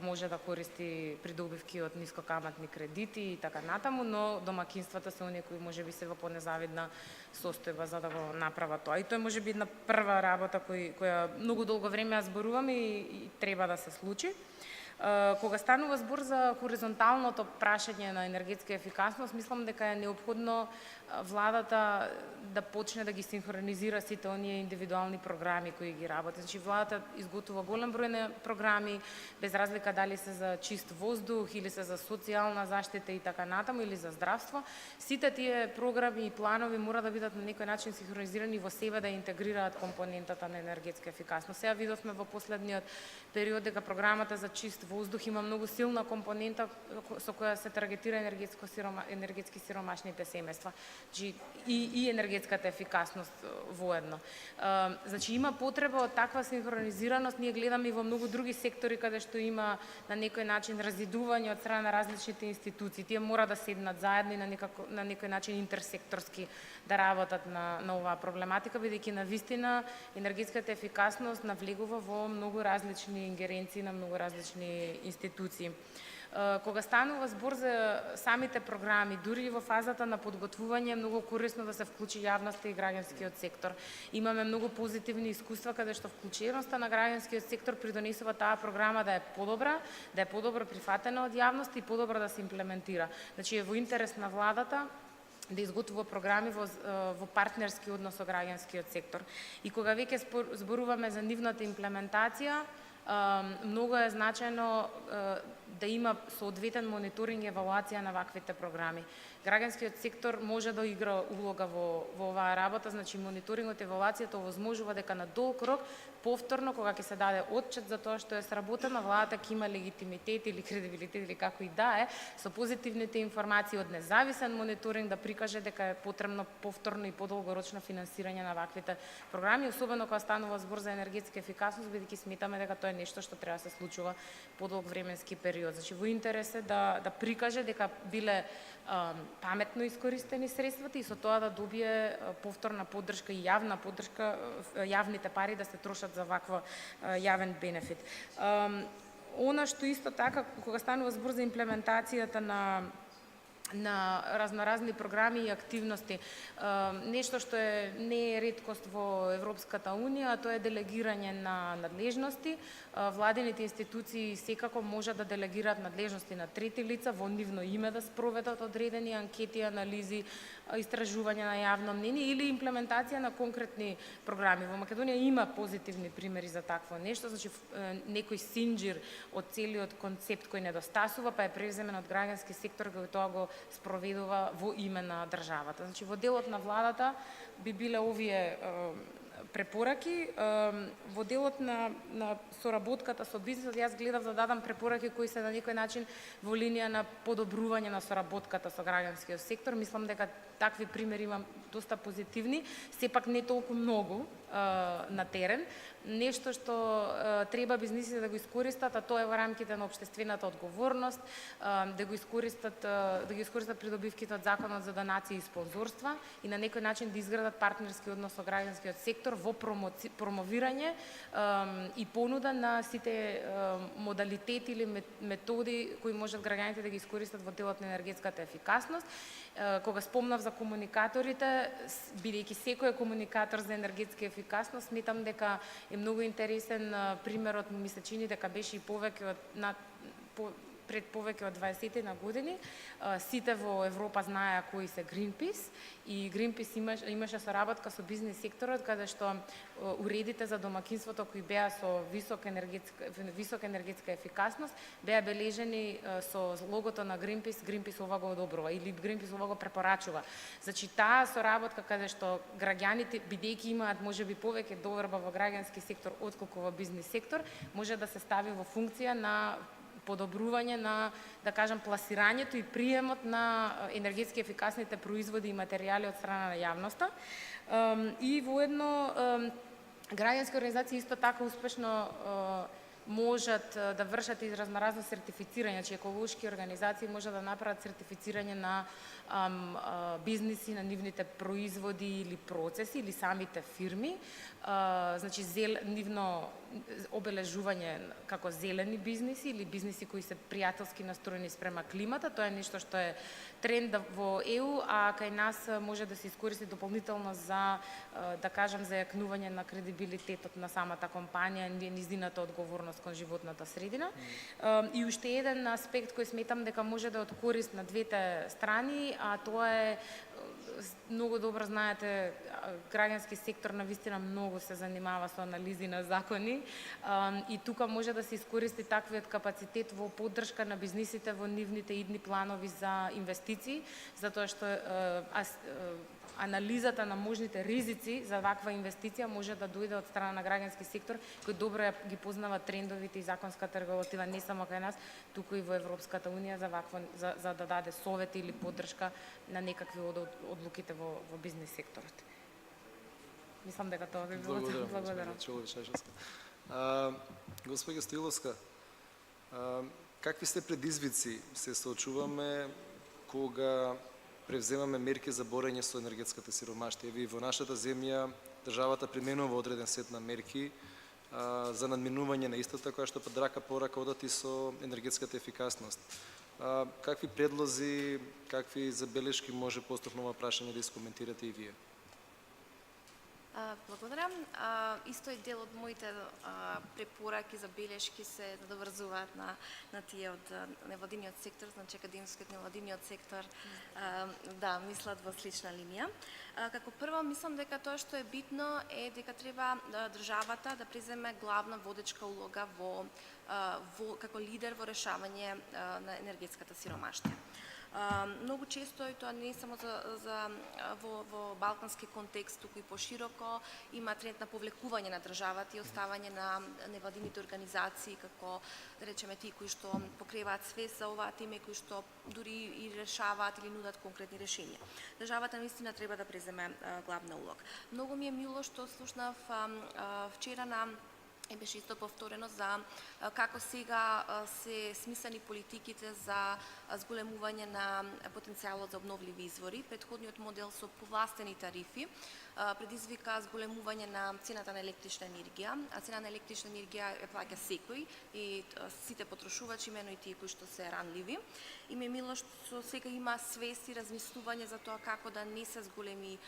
може да користи придобивки од нискокаматни кредити и така натаму, но домакинствата се оние кои можеби се во понезавидна состојба за да го направат тоа. И тоа може би една прва работа која многу долго време ја зборуваме и треба да се случи. Кога станува збор за хоризонталното прашање на енергетска ефикасност, мислам дека е неопходно владата да почне да ги синхронизира сите оние индивидуални програми кои ги работи. Значи владата изготвува голем број на програми, без разлика дали се за чист воздух или се за социјална заштита и така натаму, или за здравство. Сите тие програми и планови мора да бидат на некој начин синхронизирани во себе, да интегрираат компонентата на енергетска ефикасност. Сега видовме во последниот период дека програмата за чист воздух има многу силна компонента со која се таргетира енергетски сиромашните семејства. И енергетската ефикасност воедно. Значи има потреба од таква синхронизираност. Ние гледаме и во многу други сектори каде што има на некој начин разидување од страна на различните институции. Тие мора да седнат заедно и на некој начин интерсекторски да работат на оваа проблематика, бидејќи навистина енергетската ефикасност навлегува во многу различни ингеренции на многу различни институции. Кога станува збор за самите програми, дури и во фазата на подготвување, е многу корисно да се вклучи јавноста и граѓанскиот сектор. Имаме многу позитивни искуства каде што вклучеността на граѓанскиот сектор придонесува таа програма да е подобро прифатена од јавноста и подобро да се имплементира. Значи е во интерес на владата да изготвува програми во партнерски однос со граѓанскиот сектор. И кога веќе зборуваме за нивната имплементација, многу е значајно да има соодветен мониторинг и евалуација на ваквите програми. Граѓанскиот сектор може да игра улога во оваа работа, значи мониторингот и евалуацијата овозможува дека на долг рок повторно, кога ќе се даде отчет за тоа што е сработено, владата ќе има легитимитет или кредибилитет или како и да е, со позитивните информации од независен мониторинг да прикаже дека е потребно повторно и подолгорочно финансирање на ваквите програми, особено кога станува збор за енергетска ефикасност, бидејќи сметаме дека тоа е нешто што треба да се случува подолг временски период. период. Значи во интерес е да прикаже дека биле паметно искористени средствата и со тоа да добие повторна поддршка и јавна поддршка, јавните пари да се трошат за ваква јавен бенефит. Она што исто така, кога станува збор за имплементацијата на разноразни програми и активности. Нешто што не е реткост во Европската Унија, тоа е делегирање на надлежности. Владините институции секако можат да делегираат надлежности на трети лица, во нивно име да спроведат одредени анкети, анализи, истражување на јавно мнение или имплементација на конкретни програми. Во Македонија има позитивни примери за такво нешто, значи некој синџир од целиот концепт кој недостасува, па е превземен од граѓански сектор кој тоа го спроведува во име на државата. Значи во делот на владата би биле овие препораки. Во делот на соработката со бизнисот, јас гледав да дадам препораки кои се на некој начин во линија на подобрување на соработката со граѓанскиот сектор. Мислам дека такви примери имам доста позитивни, сепак не толку многу на терен. Нешто што треба бизнисите да го искористат, а тоа е во рамките на општествената одговорност, да ги искористат придобивките од Законот за данаци и спонзорства и на некој начин да изградат партнерски однос со граѓанскиот сектор во промовирање и понуда на сите модалитети или методи кои можат граѓаните да ги искористат во делот на енергетската ефикасност. Кога спомнав за комуникаторите, бидејќи секој е комуникатор за енергетска ефикасност, сметам дека е многу интересен примерот, ми се чини дека беше и повеќе од пред повеќе од 20 на години. Сите во Европа знаеа кои се Greenpeace и Greenpeace имаше соработка со бизнис секторот каде што уредите за домакинството кои беа со висока енергетска ефикасност беа бележени со логото на Greenpeace. Greenpeace ова го одобрува или Greenpeace ова го препорачува. Значи таа соработка каде што граѓаните, бидејќи имаат можеби повеќе доверба во граѓански сектор отколку во бизнис сектор, може да се стави во функција на подобрување на, да кажам, пласирањето и приемот на енергетски ефикасните производи и материјали од страна на јавноста. И воедно граѓански организации исто така успешно можат да вршат и разноразно сертифицирање, че еколошки организации можат да направат сертифицирање на бизниси, на нивните производи или процеси или самите фирми, значи нивно обележување како зелени бизниси или бизниси кои се пријателски настроени спрема климата. Тоа е нешто што е тренд во ЕУ, а кај нас може да се искористи дополнително за, да кажам, за јакнување на кредибилитетот на самата компанија и низината одговорност кон животната средина. И уште еден аспект кој сметам дека може да е од корист на двете страни, а тоа е, многу добро знаете, граѓански сектор навистина многу се занимава со анализи на закони и тука може да се искористи таквиот капацитет во поддршка на бизнисите во нивните идни планови за инвестиции, затоа што анализата на можните ризици за ваква инвестиција може да дојде од страна на граѓански сектор кој добро ги познава трендовите и законската регулатива не само кај нас, туку и во Европската Унија за да даде совети или поддршка на некакви од одлуките во бизнис секторот. Мислам дека тоа би било. Благодарам. Господја Стоиловска, какви сте предизвици се соочуваме кога превземаме мерки за борење со енергетската сиромаштија? Ви во нашата земја државата применува одреден сет на мерки за надминување на истата, која што под рака по рака одат и со енергетската ефикасност. Какви предлози, какви забелешки може постапно ова прашање да искоментирате и вие? Благодарам. Исто е дел од моите препораки, забелешки се доврзуваат на тие од невладиниот сектор, значи академскиот невладиниот сектор, да, мислат во слична линија. Како прво, мислам дека тоа што е битно е дека треба државата да преземе главна водечка улога како лидер во решавање на енергетската сиромаштија. Многу често, и тоа не само во балкански контекст, туку и пошироко, има тренд на повлекување на државата и оставање на невладините организации, како, да речеме, тие кои што покриваат свест за оваа тема, кои што дури и решаваат или нудат конкретни решенија. Државата наистина треба да преземе главна улога. Многу ми е мило што слушнав вчера на и беше исто повторено за како сега се смислени политиките за зголемување на потенцијалот за обновливи извори. Претходниот модел со повластени тарифи предизвика зголемување на цената на електрична енергија, а цена на електрична енергија ја плаќа секој и сите потрошувачи, имено и тие кои што се ранливи. И ме мило што сега има свест и размислување за тоа како да не се зголеми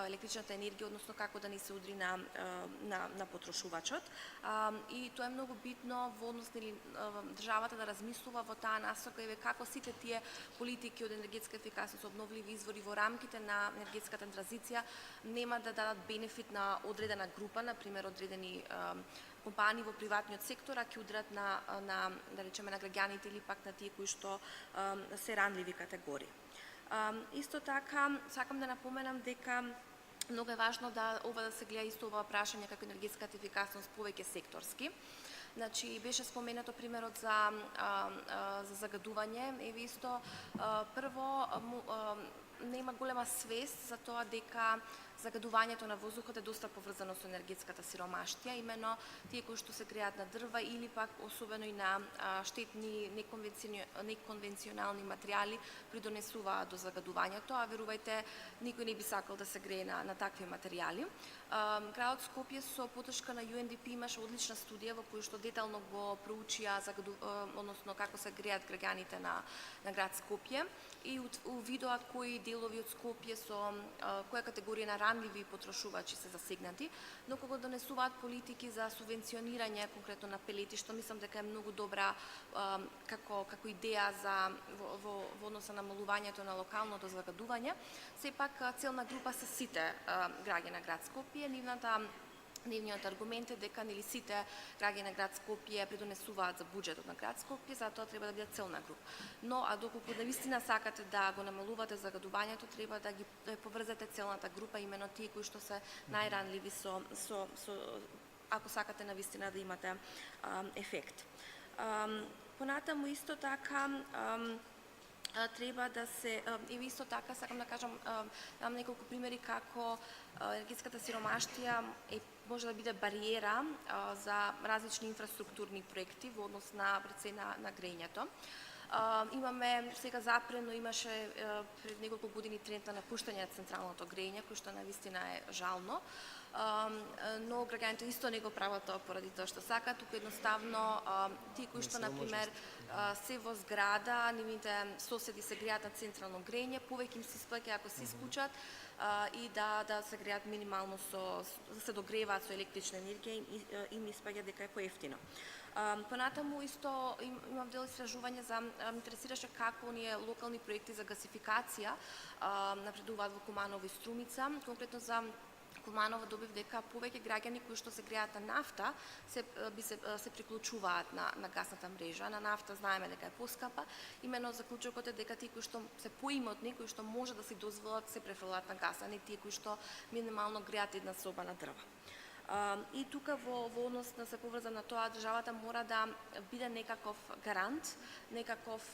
електричната енергија, односно како да не се удри на потрошувачот. И тоа е многу битно во однос на државата да размислува во таа насока и како сите тие политики од енергетска ефикасност, обновливи извори во рамките на енергетската транзиција нема да дадат бенефит на одредена група, например одредени компании во приватниот сектор, а ќе удрат на да речеме на граѓаните или пак на тие кои што се ранливи категории. Исто така сакам да напоменам дека многу е важно да се гледа исто ова прашање како енергетската ефикасност повеќе секторски. Значи беше споменато примерот за загадување. Еве исто прво нема голема свест за тоа дека загадувањето на воздухот е доста поврзано со енергетската сиромаштија, именно тие кои што се греат на дрва или пак особено и на штетни неконвенционални материјали придонесуваат до загадувањето, а верувајте никој не би сакал да се грее на такви материјали. Градот Скопје со поддршка на UNDP имаше одлична студија во која што детално го проучија односно како се греат граѓаните на град Скопје и увидоат кои делови од Скопје со која категорија на ранливи потрошувачи се засегнати, но кога донесуваат политики за субвенционирање конкретно на пелети, што мислам дека е многу добра како идеја за во однос на намалувањето на локалното загадување, сепак целна група се сите граѓани на град Скопје. Нивниот аргумент е дека нели сите граѓани на град Скопје придонесуваат за буџетот на град Скопје, затоа треба да бидат целна група. Но а доколку навистина сакате да го намалувате загадувањето, треба да ги поврзете целната група, имено тие кои што се најранливи со ако сакате навистина да имате ефект. Понатаму исто така треба да се и исто така сакам да кажам дам неколку примери како енергетската сиромаштија може да биде бариера за различни инфраструктурни проекти во однос на грењето. Имаме сега запрено, имаше пред неколку години тренд на напуштање на централното грење, кој што навистина е жално. Но граѓаните исто не го прават тоа поради тоа што сакаат, туку едноставно тие кои што например се во зграда, нивните соседи се греат на централно грење, повеќе им се исплаќа ако се исклучат и да се греат минимално да се догреваат со електрична енергија, им испаѓа дека е поевтино. Понатаму исто имам дел истражување за интересираше како оние локални проекти за гасификација напредуваат во Куманово и Струмица, конкретно за Куманово добив дека повеќе граѓани кои што се греат на нафта се приклучуваат на гасната мрежа. На нафта знаеме дека е поскапа. Имено заклучокот е дека тие кои што се поимотни, кои што може да си дозволат се префрлат на гас, а не тие кои што минимално греат една соба на дрва. И тука во однос на се поврзан на тоа, државата мора да биде некаков гарант, некаков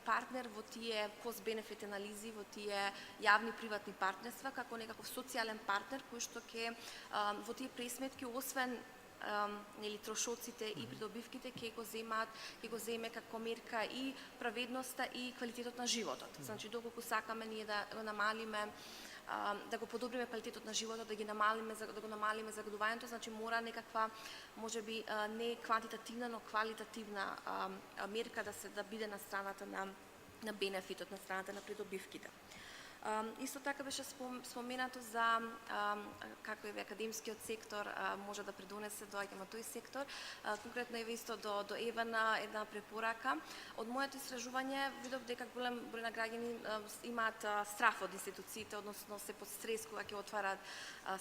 партнер во тие cost-benefit анализи, во тие јавни-приватни партнерства, како некаков социјален партнер кој што ќе во тие пресметки, освен трошоците и придобивките, ќе го земе како мерка и праведноста и квалитетот на животот. Значи, доколку сакаме ние да намалиме да го подобриме квалитетот на животот, да го намалиме загадувањето, значи мора некаква можеби не квантитативна, но квалитативна мерка да биде на страната на бенефитот, на страната на придобивките. Исто така беше споменато за како е академскиот сектор може да придонесе до тој сектор. Конкретно еве исто до Евана една препорака. Од моето истражување видов дека голем број на граѓани имаат страф од институциите, односно се под стрес кога ќе отварат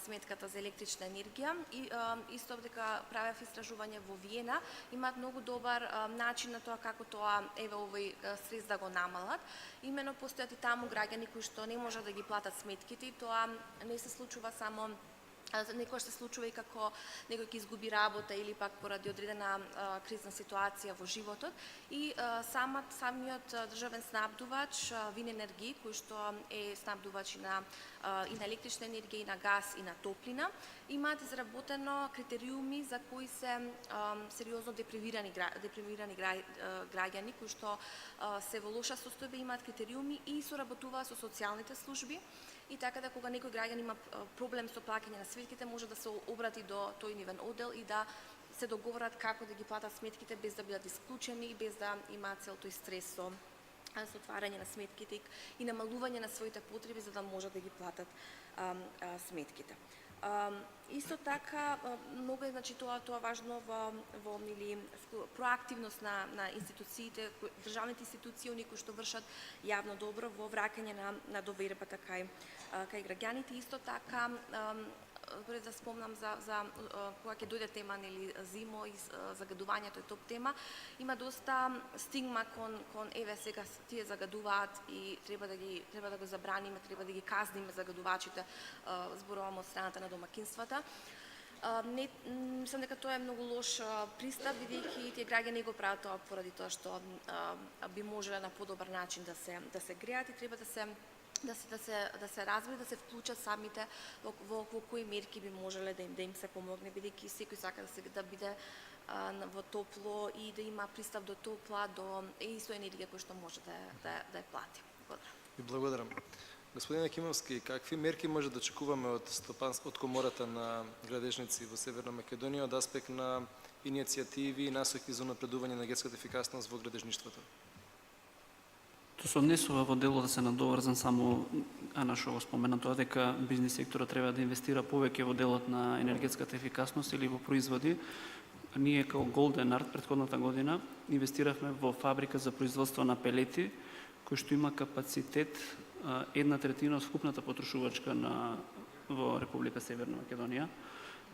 сметката за електрична енергија. И исто дека правев истражување во Виена, имаат многу добар начин на тоа како тоа овој стрес да го намалат. Имено постојат и таму граѓани кои што не можат да ги платат сметките и тоа не се случува само Некојаш се случува и како некој ќе изгуби работа или пак поради одредена кризна ситуација во животот и самиот државен снабдувач Виненергии, кој што е снабдувач и на електрична енергија, и на газ, и на топлина, имаат изработено критериуми за кои се сериозно депривирани граѓани кои што се во лоша состојба, имаат критериуми и соработуваат со социјалните служби. И така да кога некој граѓан има проблем со плаќање на сметките, може да се обрати до тој нивен оддел и да се договорат како да ги платат сметките без да бидат исклучени и без да имаат цел тој стрес со отварање на сметките и намалување на своите потреби за да можат да ги платат сметките. Исто така многу е тоа важно во проактивност на институциите, државните институции, оние кои што вршат јавно добро во враќање на довербата кај граѓаните. Исто така пред да спомнам за кога ќе дојде тема зимо и загадувањето е топ тема, има доста стигма кон еве сега тие загадуваат и треба да го забраниме, треба да ги казниме загадувачите, зборувам од страната на домакинствата. Мислам дека тоа е многу лош пристап, бидејќи тие граѓани го прават тоа поради тоа што би можеле на подобар начин да се греат и треба да се разбере, да се вклучат самите во кои мерки би можеле да им се помогне, бидејќи секој сака да биде во топло и да има пристап до топла, до исто енергија која што може да ја плати. И благодарам. Господин Акимовски, какви мерки може да очекуваме од Комората на градежници во Северна Македонија од аспект на иницијативи и насоки за напредување на енергетската ефикасност во градежништвото? Тоа се однесува во дело да се надоврзам само на што го спомена тоа дека бизнис секторот треба да инвестира повеќе во делот на енергетската ефикасност или во производи. Ние како Golden Art претходната година инвестиравме во фабрика за производство на пелети, кој што има капацитет 1/3 од вкупната потрошувачка во Република Северна Македонија.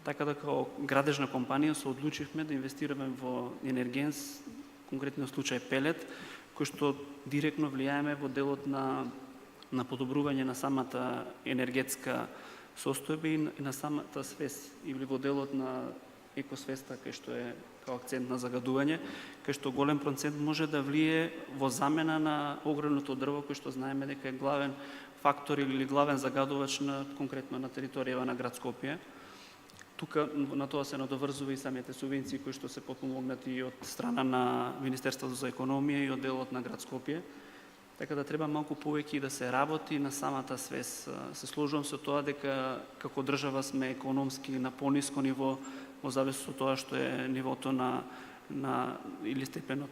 Така да како градежна компанија се одлучивме да инвестираме во енергенс, конкретниот случај пелет, кој што директно влијаеме во делот на подобрување на самата енергетска состојба и на самата свест, или во делот на екосвеста, кај што е као акцент на загадување, кај што голем процент може да влие во замена на огромното дрво, кој што знаеме дека е главен фактор или главен загадувач конкретно на територија на град Скопје. Тука на тоа се надоврзува и самите субвенции кои што се потпомогнати од страна на Министерството за економија и од делот на град Скопје. Така да треба малку повеќе да се работи на самата свест. Се сложувам со тоа дека како држава сме економски на пониско ниво во зависност од тоа што е нивото на или степенот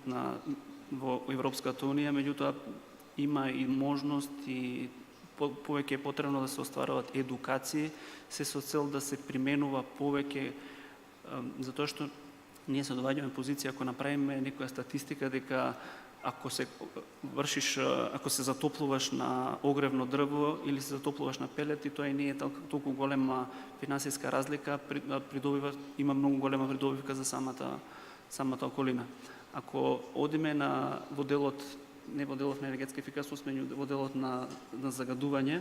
во Европската унија, меѓутоа има и можност и повеќе е потребно да се остваруваат едукации, се со цел да се применува повеќе, затоа што ние се доаѓаме позиција ако направиме некоја статистика дека ако се затоплуваш на огревно дрво или се затоплуваш на пелети, тоа и не е толку голема финансиска разлика, има многу голема придобивка за самата околина. Ако одиме во делот, не во делот на енергетска ефикасност, меѓу во делот на загадување,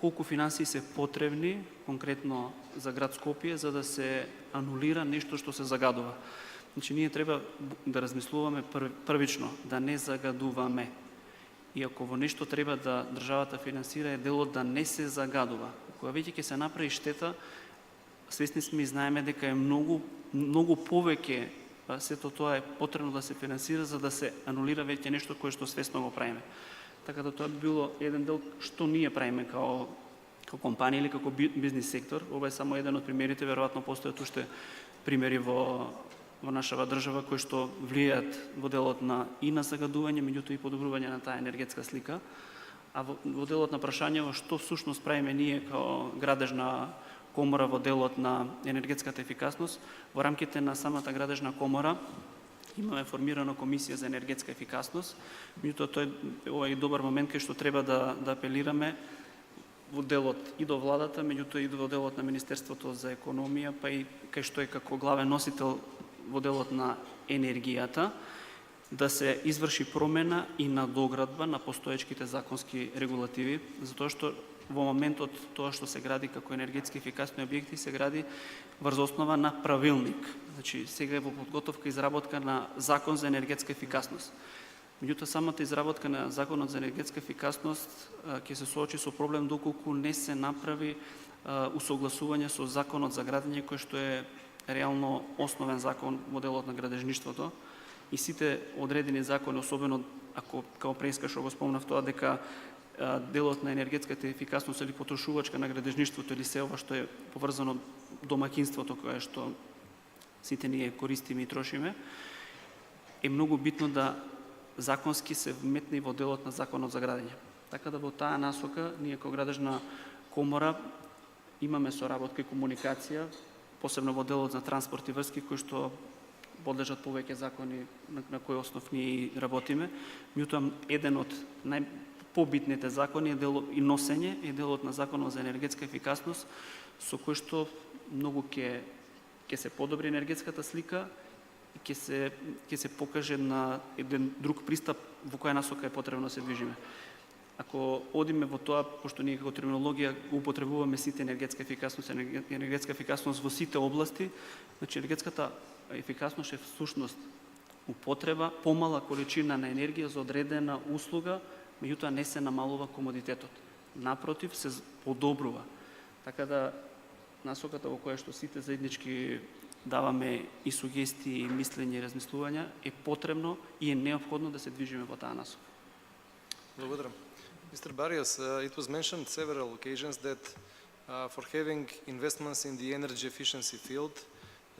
колку финансии се потребни конкретно за град Скопје за да се анулира нешто што се загадува. Значи, ние треба да размислуваме првично, да не загадуваме. И ако во нешто треба да државата финансира е делот да не се загадува. Кога веќе ќе се направи штета, свесни сме и знаеме дека е многу повеќе сето тоа е потребно да се финансира за да се анулира веќе нешто кое што свесно го правиме. Така да тоа би било еден дел што ние правиме као компанија или како бизнис сектор. Ова е само еден од примерите, веројатно постојат уште примери во нашава држава кои што влијаат во делот и на загадување, меѓутоа и подобрување на таа енергетска слика. А во делот на прашањето што всушност правиме ние као градежна комора во делот на енергетската ефикасност, во рамките на самата градежна комора имаме формирана комисија за енергетска ефикасност, меѓутоа ова е добар момент кај што треба да апелираме во делот и до владата, меѓутоа и во делот на Министерството за економија, па и кај што е како главен носител во делот на енергијата, да се изврши промена и надоградба на постоечките законски регулативи, затоа што во моментот тоа што се гради како енергетски ефикасни објекти се гради врз основа на правилник. Значи сега е во подготовка изработка на закон за енергетска ефикасност. Меѓутоа самата изработка на законот за енергетска ефикасност ќе се соочи со проблем доколку не се направи усогласување со законот за градење кој што е реално основен закон во делот на градежништвото и сите одредени закони, особено ако као преска што го спомнав тоа дека делот на енергетската ефикасност или потрошувачка на градежништвото или се ова што е поврзано домакинството кое што сите ние користиме и трошиме, е многу битно да законски се вметне во делот на законот за градење. Така да во таа насока ние како градежна комора имаме соработка и комуникација, посебно во делот за транспорт и врски кои што подлежат повеќе закони на кои основ ние работиме. Меѓутоа еден од побитните закони и носење е делот на законот за енергетска ефикасност со кој што многу ќе се подобри енергетската слика и ќе се покаже на еден друг пристап во која насока е потребно да се движиме. Ако одиме во тоа, пошто ние како терминологија употребуваме сите енергетска ефикасност во сите области, значи енергетската ефикасност е всушност употреба помала количина на енергија за одредена услуга, меѓутоа не се намалува комодитетот. Напротив, се подобрува. Така да насоката во која што сите заеднички даваме и сугестии, и мислење и размислувања е потребно и е неопходно да се движиме во таа насока. Благодарам. Mr. Barrios, it was mentioned several occasions that for having investments in the energy efficiency field,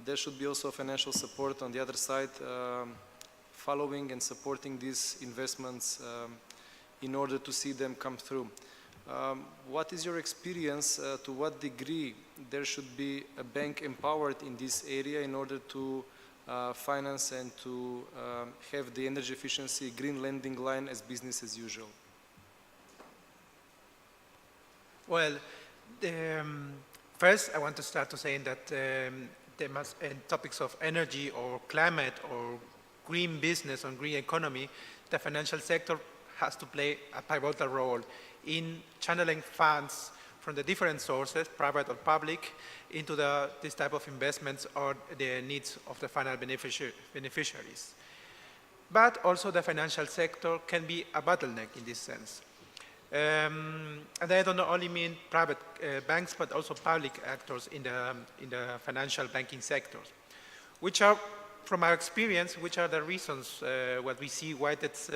there should be also financial support on the other side, following and supporting these investments in order to see them come through. What is your experience, to what degree there should be a bank empowered in this area in order to finance and to have the energy efficiency green lending line as business as usual? Well, first I want to start to saying that in topics of energy or climate or green business or green economy, the financial sector has to play a pivotal role in channeling funds from the different sources, private or public, into this type of investments or the needs of the final beneficiaries. But also the financial sector can be a bottleneck in this sense. And I don't only mean private banks, but also public actors in the financial banking sector, which are, from our experience, which are the reasons what we see why that's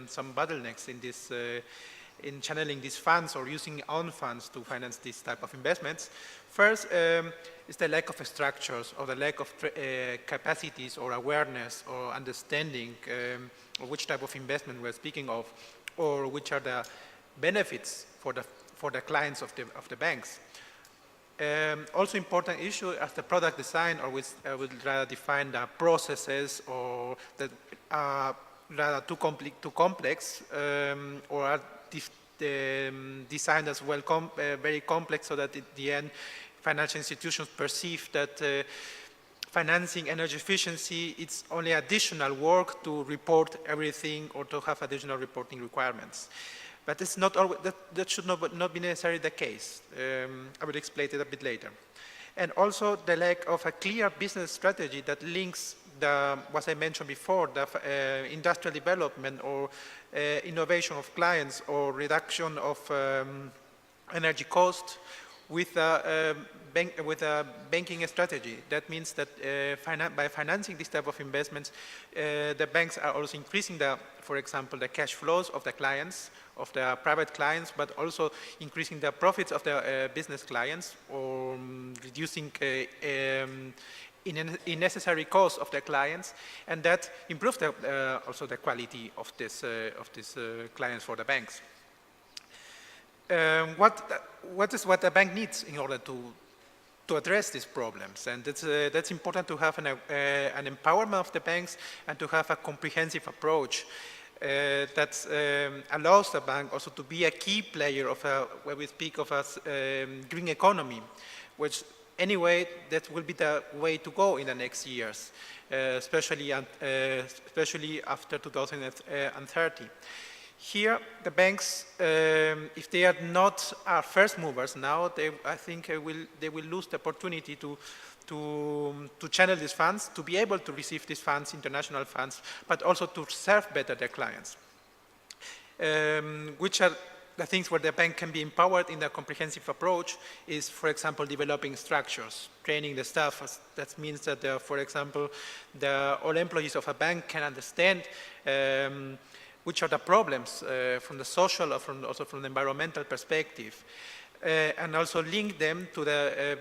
some bottlenecks in this in channeling these funds or using own funds to finance this type of investments. First is the lack of structures or the lack of capacities or awareness or understanding of which type of investment we're speaking of, or which are the benefits for the clients of the banks. Also important issue as the product design, or I would rather define the processes or that are rather too complex or are designed as well very complex, so that at the end financial institutions perceive that financing energy efficiency, it's only additional work to report everything or to have additional reporting requirements. But it's not always, that should not be necessarily the case. I will explain it a bit later. And also the lack of a clear business strategy that links what I mentioned before, the industrial development or innovation of clients or reduction of energy cost with a banking strategy. That means that by financing this type of investments, the banks are also increasing for example, the cash flows of the clients, of the private clients, but also increasing the profits of the business clients, or reducing unnecessary costs of the clients, and that improves also the quality of this clients for the banks. What the bank needs in order to address these problems, and that's important to have an empowerment of the banks and to have a comprehensive approach that allows the bank also to be a key player of when we speak of a green economy, which anyway that will be the way to go in the next years, especially after 2030. Here, the banks, if they are not our first movers now, I think they will lose the opportunity to channel these funds, to be able to receive these funds, international funds, but also to serve better their clients, which are the things where the bank can be empowered in a comprehensive approach is, for example, developing structures, training the staff. That means that, for example, all employees of a bank can understand which are the problems from the social or also from the environmental perspective, and also link them to the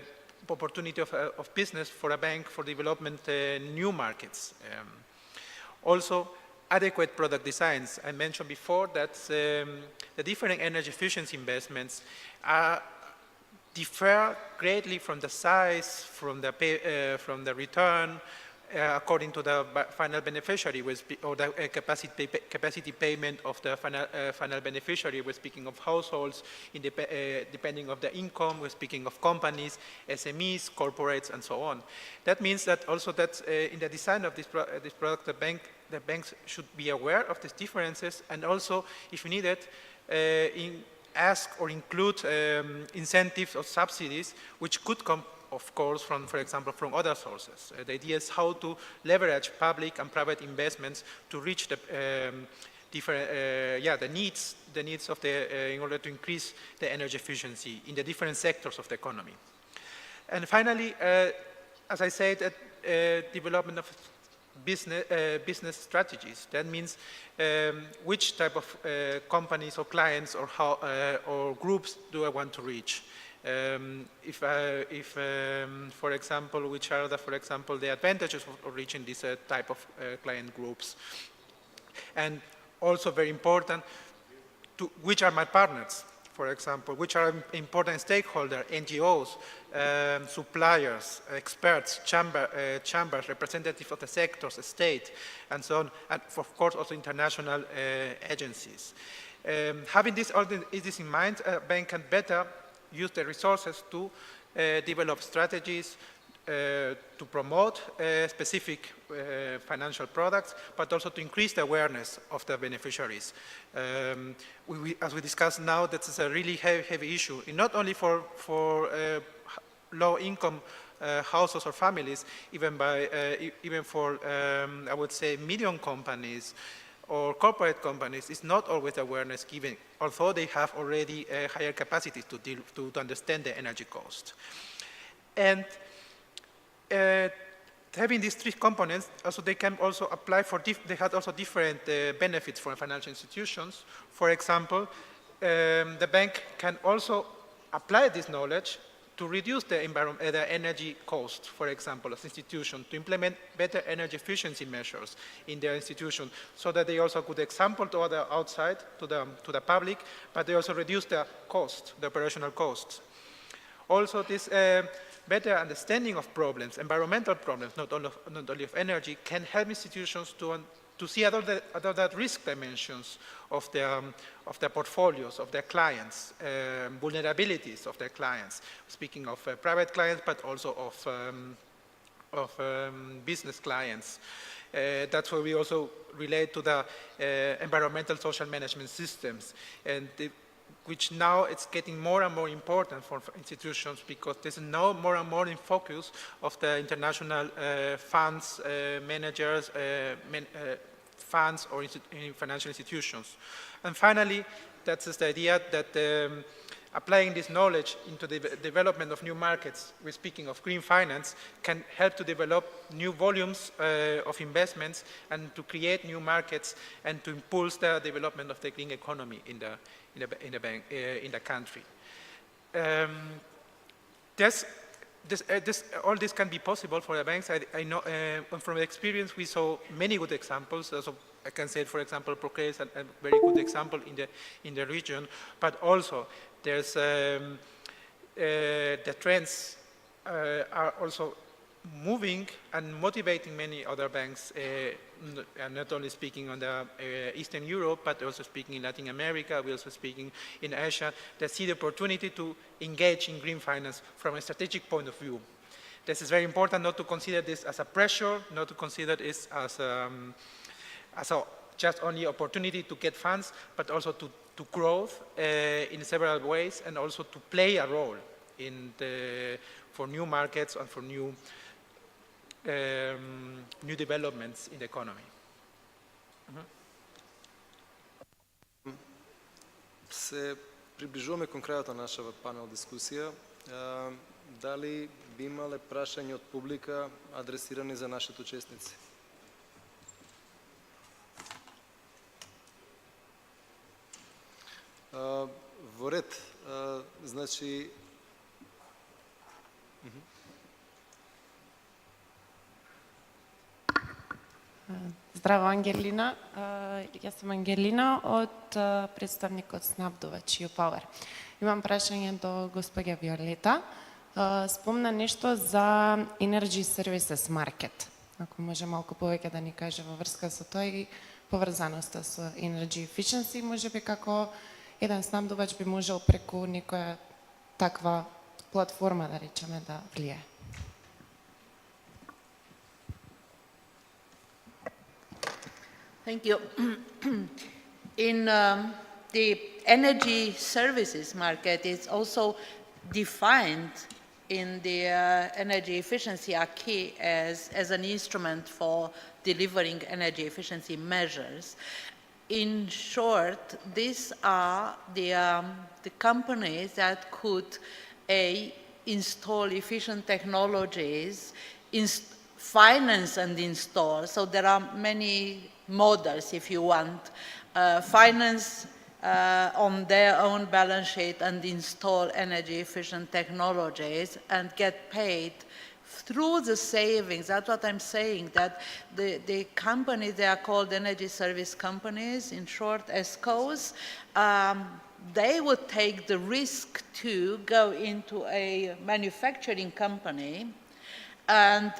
opportunity of business for a bank for development new markets. Also, adequate product designs. I mentioned before that the different energy efficiency investments differ greatly from the size, from the return, according to the final beneficiary, or the capacity payment of the final beneficiary. We're speaking of households, depending on the income. We're speaking of companies, SMEs, corporates, and so on. That means that also that in the design of this product, the banks should be aware of these differences, and also, if needed, ask or include incentives or subsidies, which could come, of course, from, for example, from other sources. The idea is how to leverage public and private investments to reach the the needs of in order to increase the energy efficiency in the different sectors of the economy. And finally, as I said, development of business strategies. That means which type of companies or clients or or groups do I want to reach? For example, which are the advantages of reaching this type of client groups? And also very important, which are my partners? For example, which are important stakeholders, NGOs, suppliers, experts, chambers, representatives of the sectors, the state, and so on, and of course also international agencies. Having all this in mind, a bank can better use the resources to develop strategies, to promote specific financial products, but also to increase the awareness of the beneficiaries. As we discussed now, that is a really heavy issue, and not only for low-income households or families, even for, I would say, medium companies or corporate companies. It's not always awareness given, although they have already a higher capacity to understand the energy cost. And having these three components, also they can also apply for, they had also different benefits for financial institutions. For example, the bank can also apply this knowledge to reduce the energy cost, for example, as institution, to implement better energy efficiency measures in their institution, so that they also could example to other outside, to the public, but they also reduce the cost, the operational costs. Also, this better understanding of problems, environmental problems, not only of energy, can help institutions to see other risk dimensions of their portfolios, of their clients, vulnerabilities of their clients. Speaking of private clients, but also of business clients. That's where we also relate to the environmental social management systems, and which now it's getting more and more important for institutions, because there's now more and more in focus of the international funds, managers, funds or financial institutions. And finally, that's the idea that applying this knowledge into the development of new markets, we're speaking of green finance, can help to develop new volumes of investments and to create new markets and to impulse the development of the green economy in the country. All this can be possible for the banks. I know from experience we saw many good examples. So I can say, for example, Procare is a very good example in the region. But also there's the trends are also moving and motivating many other banks, and not only speaking on the Eastern Europe, but also speaking in Latin America, we're also speaking in Asia, that see the opportunity to engage in green finance from a strategic point of view. This is very important, not to consider this as a pressure, not to consider this as a just only opportunity to get funds, but also to growth in several ways, and also to play a role for new markets and for new developments in the economy. Се приближуваме кон крајот на нашава панел дискусија. Дали би имале прашања од публика адресирани за нашите учесници? Во ред, значи... Здраво, Ангелина. Јас сум Ангелина од представникот Снабдувач Power. Имам прашање до госпоѓа Виолета. Спомна нешто за Energy Services Market. Ако може малку повеќе да ни каже во врска со тоа и поврзаноста со Energy Efficiency, може би како еден снабдувач би можел преку некоја таква платформа, да речеме, да влијае. Thank you. In the energy services market, it's also defined in the energy efficiency acquis as an instrument for delivering energy efficiency measures. In short, these are the companies that could install efficient technologies, finance and install. So there are many models, if you want, finance on their own balance sheet and install energy efficient technologies and get paid through the savings. That's what I'm saying, that the companies, they are called energy service companies, in short, ESCOs, they would take the risk to go into a manufacturing company and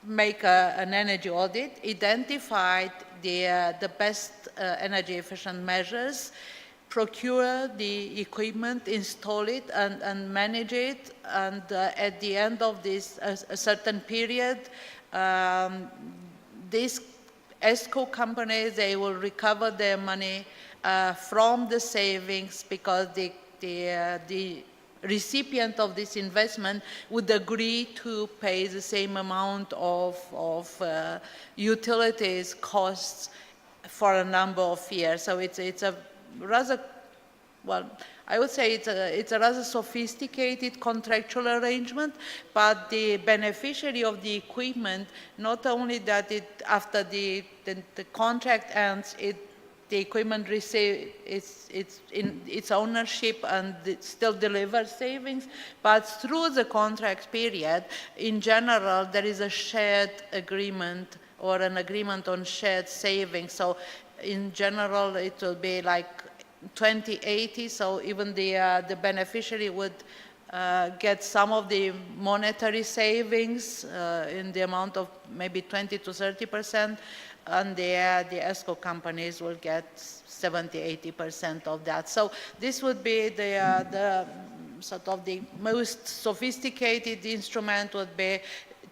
make an energy audit, identify the best energy efficient measures, procure the equipment, install it, and manage it. And at the end of this a certain period, these ESCO companies, they will recover their money from the savings, because the recipient of this investment would agree to pay the same amount of utilities costs for a number of years. So it's a rather, well, I would say it's a rather sophisticated contractual arrangement, but the beneficiary of the equipment, not only that after the contract ends, the equipment receives its ownership and it still delivers savings, but through the contract period, in general, there is a shared agreement or an agreement on shared savings. So in general, it will be like 20/80, so even the beneficiary would get some of the monetary savings in the amount of maybe 20 to 30%, and the ESCO companies will get 70–80% of that. So this would be the sort of the most sophisticated instrument, would be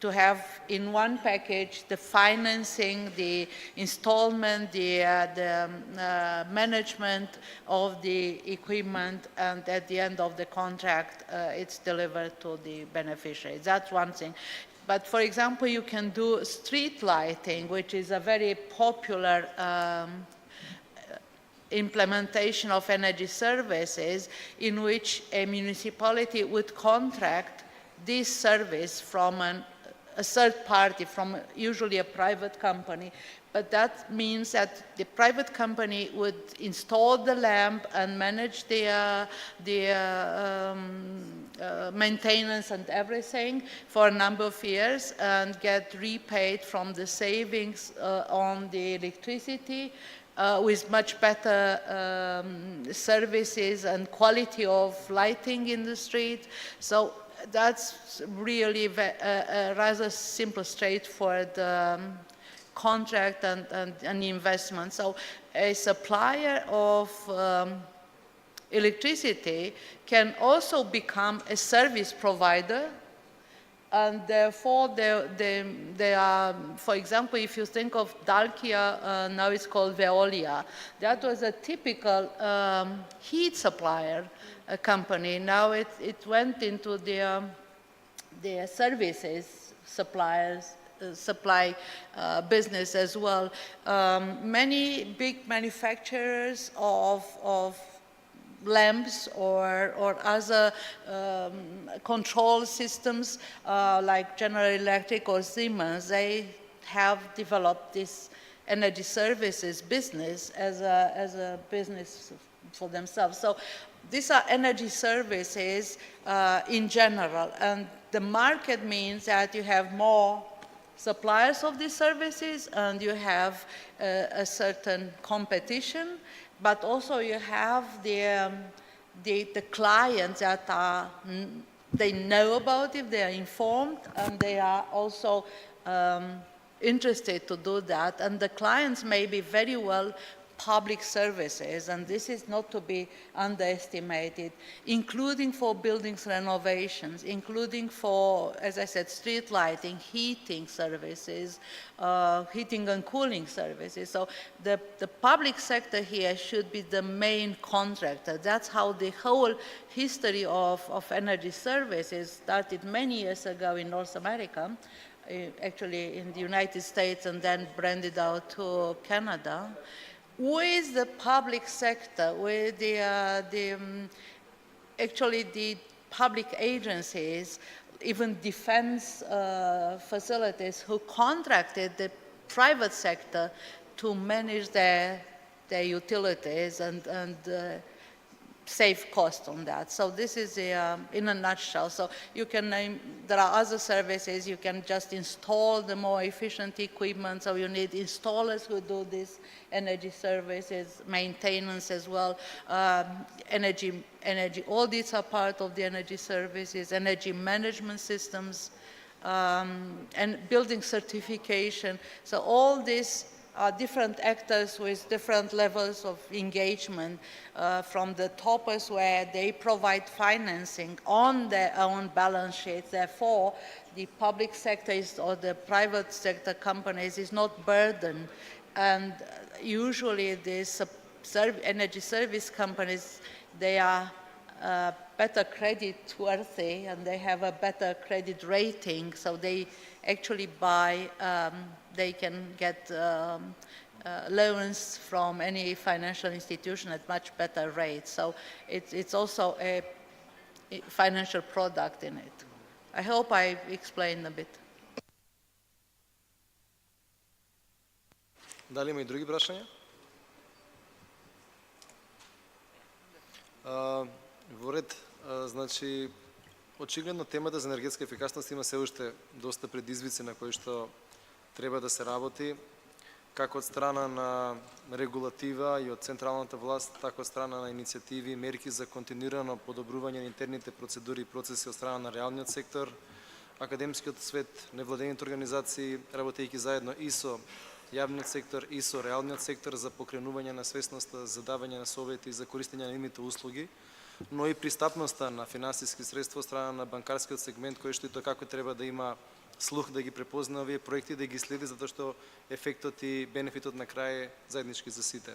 to have in one package the financing, the installment, the management of the equipment, and at the end of the contract, it's delivered to the beneficiary. That's one thing. But for example, you can do street lighting, which is a very popular implementation of energy services, in which a municipality would contract this service from a third party, from usually a private company. But that means that the private company would install the lamp and manage the maintenance and everything for a number of years, and get repaid from the savings on the electricity with much better services and quality of lighting in the street. So that's really a rather simple, straightforward contract and investment. So a supplier of electricity can also become a service provider And therefore, they are, for example, if you think of Dalkia, now it's called Veolia. That was a typical heat supplier company. Now it went into their services supply business as well. Many big manufacturers of lamps or other control systems like General Electric or Siemens, they have developed this energy services business as a business for themselves. So these are energy services in general, and the market means that you have more suppliers of these services and you have a certain competition, but also you have the clients that they know about it, they are informed, and they are also interested to do that. And the clients may be very well public services, and this is not to be underestimated, including for buildings renovations, including for, as I said, street lighting, heating services, heating and cooling services. So the public sector here should be the main contractor. That's how the whole history of energy services started many years ago in North America, actually in the United States, and then branded out to Canada. With the public sector, with actually the public agencies, even defense facilities who contracted the private sector to manage their utilities and save cost on that. So this is in a nutshell. So you can name, there are other services, you can just install the more efficient equipment, so you need installers who do this energy services, maintenance as well, energy audits are part of the energy services, energy management systems, and building certification. So all these are different actors with different levels of engagement, from the toppers where they provide financing on their own balance sheets. Therefore, the public sector or the private sector companies is not burdened. And usually these energy service companies, they are better credit worthy and they have a better credit rating, so they actually buy, they can get loans from any financial institution at much better rates. So it's also a financial product in it. I hope I explained a bit. Дали има и други прашања? Во ред, значи, очигледно темата за енергетска ефикасност има се уште доста предизвици на кои што треба да се работи, како од страна на регулатива и од централната власт, така од страна на иницијативи и мерки за континуирано подобрување на интерните процедури и процеси од страна на реалниот сектор, академскиот свет, невладените организации, работејќи заедно и со јавниот сектор и со реалниот сектор за покренување на свесноста, за давање на совети и за користење на нивните услуги, но и пристапноста на финансиски средства од страна на банкарскиот сегмент, кој што и како треба да има слух да ги препозна овие проекти, да ги следи, затоа што ефектот и бенефитот на крај е заеднички за сите.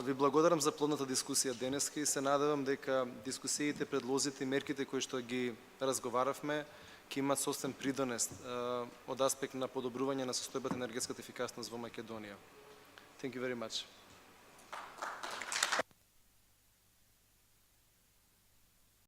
Ви благодарам за плодната дискусија денеска и се надевам дека дискусиите, предлозите и мерките кои што ги разговаравме ќе имат собствен придонес од аспект на подобрување на состојбата на енергетската ефикасност во Македонија. Thank you very much.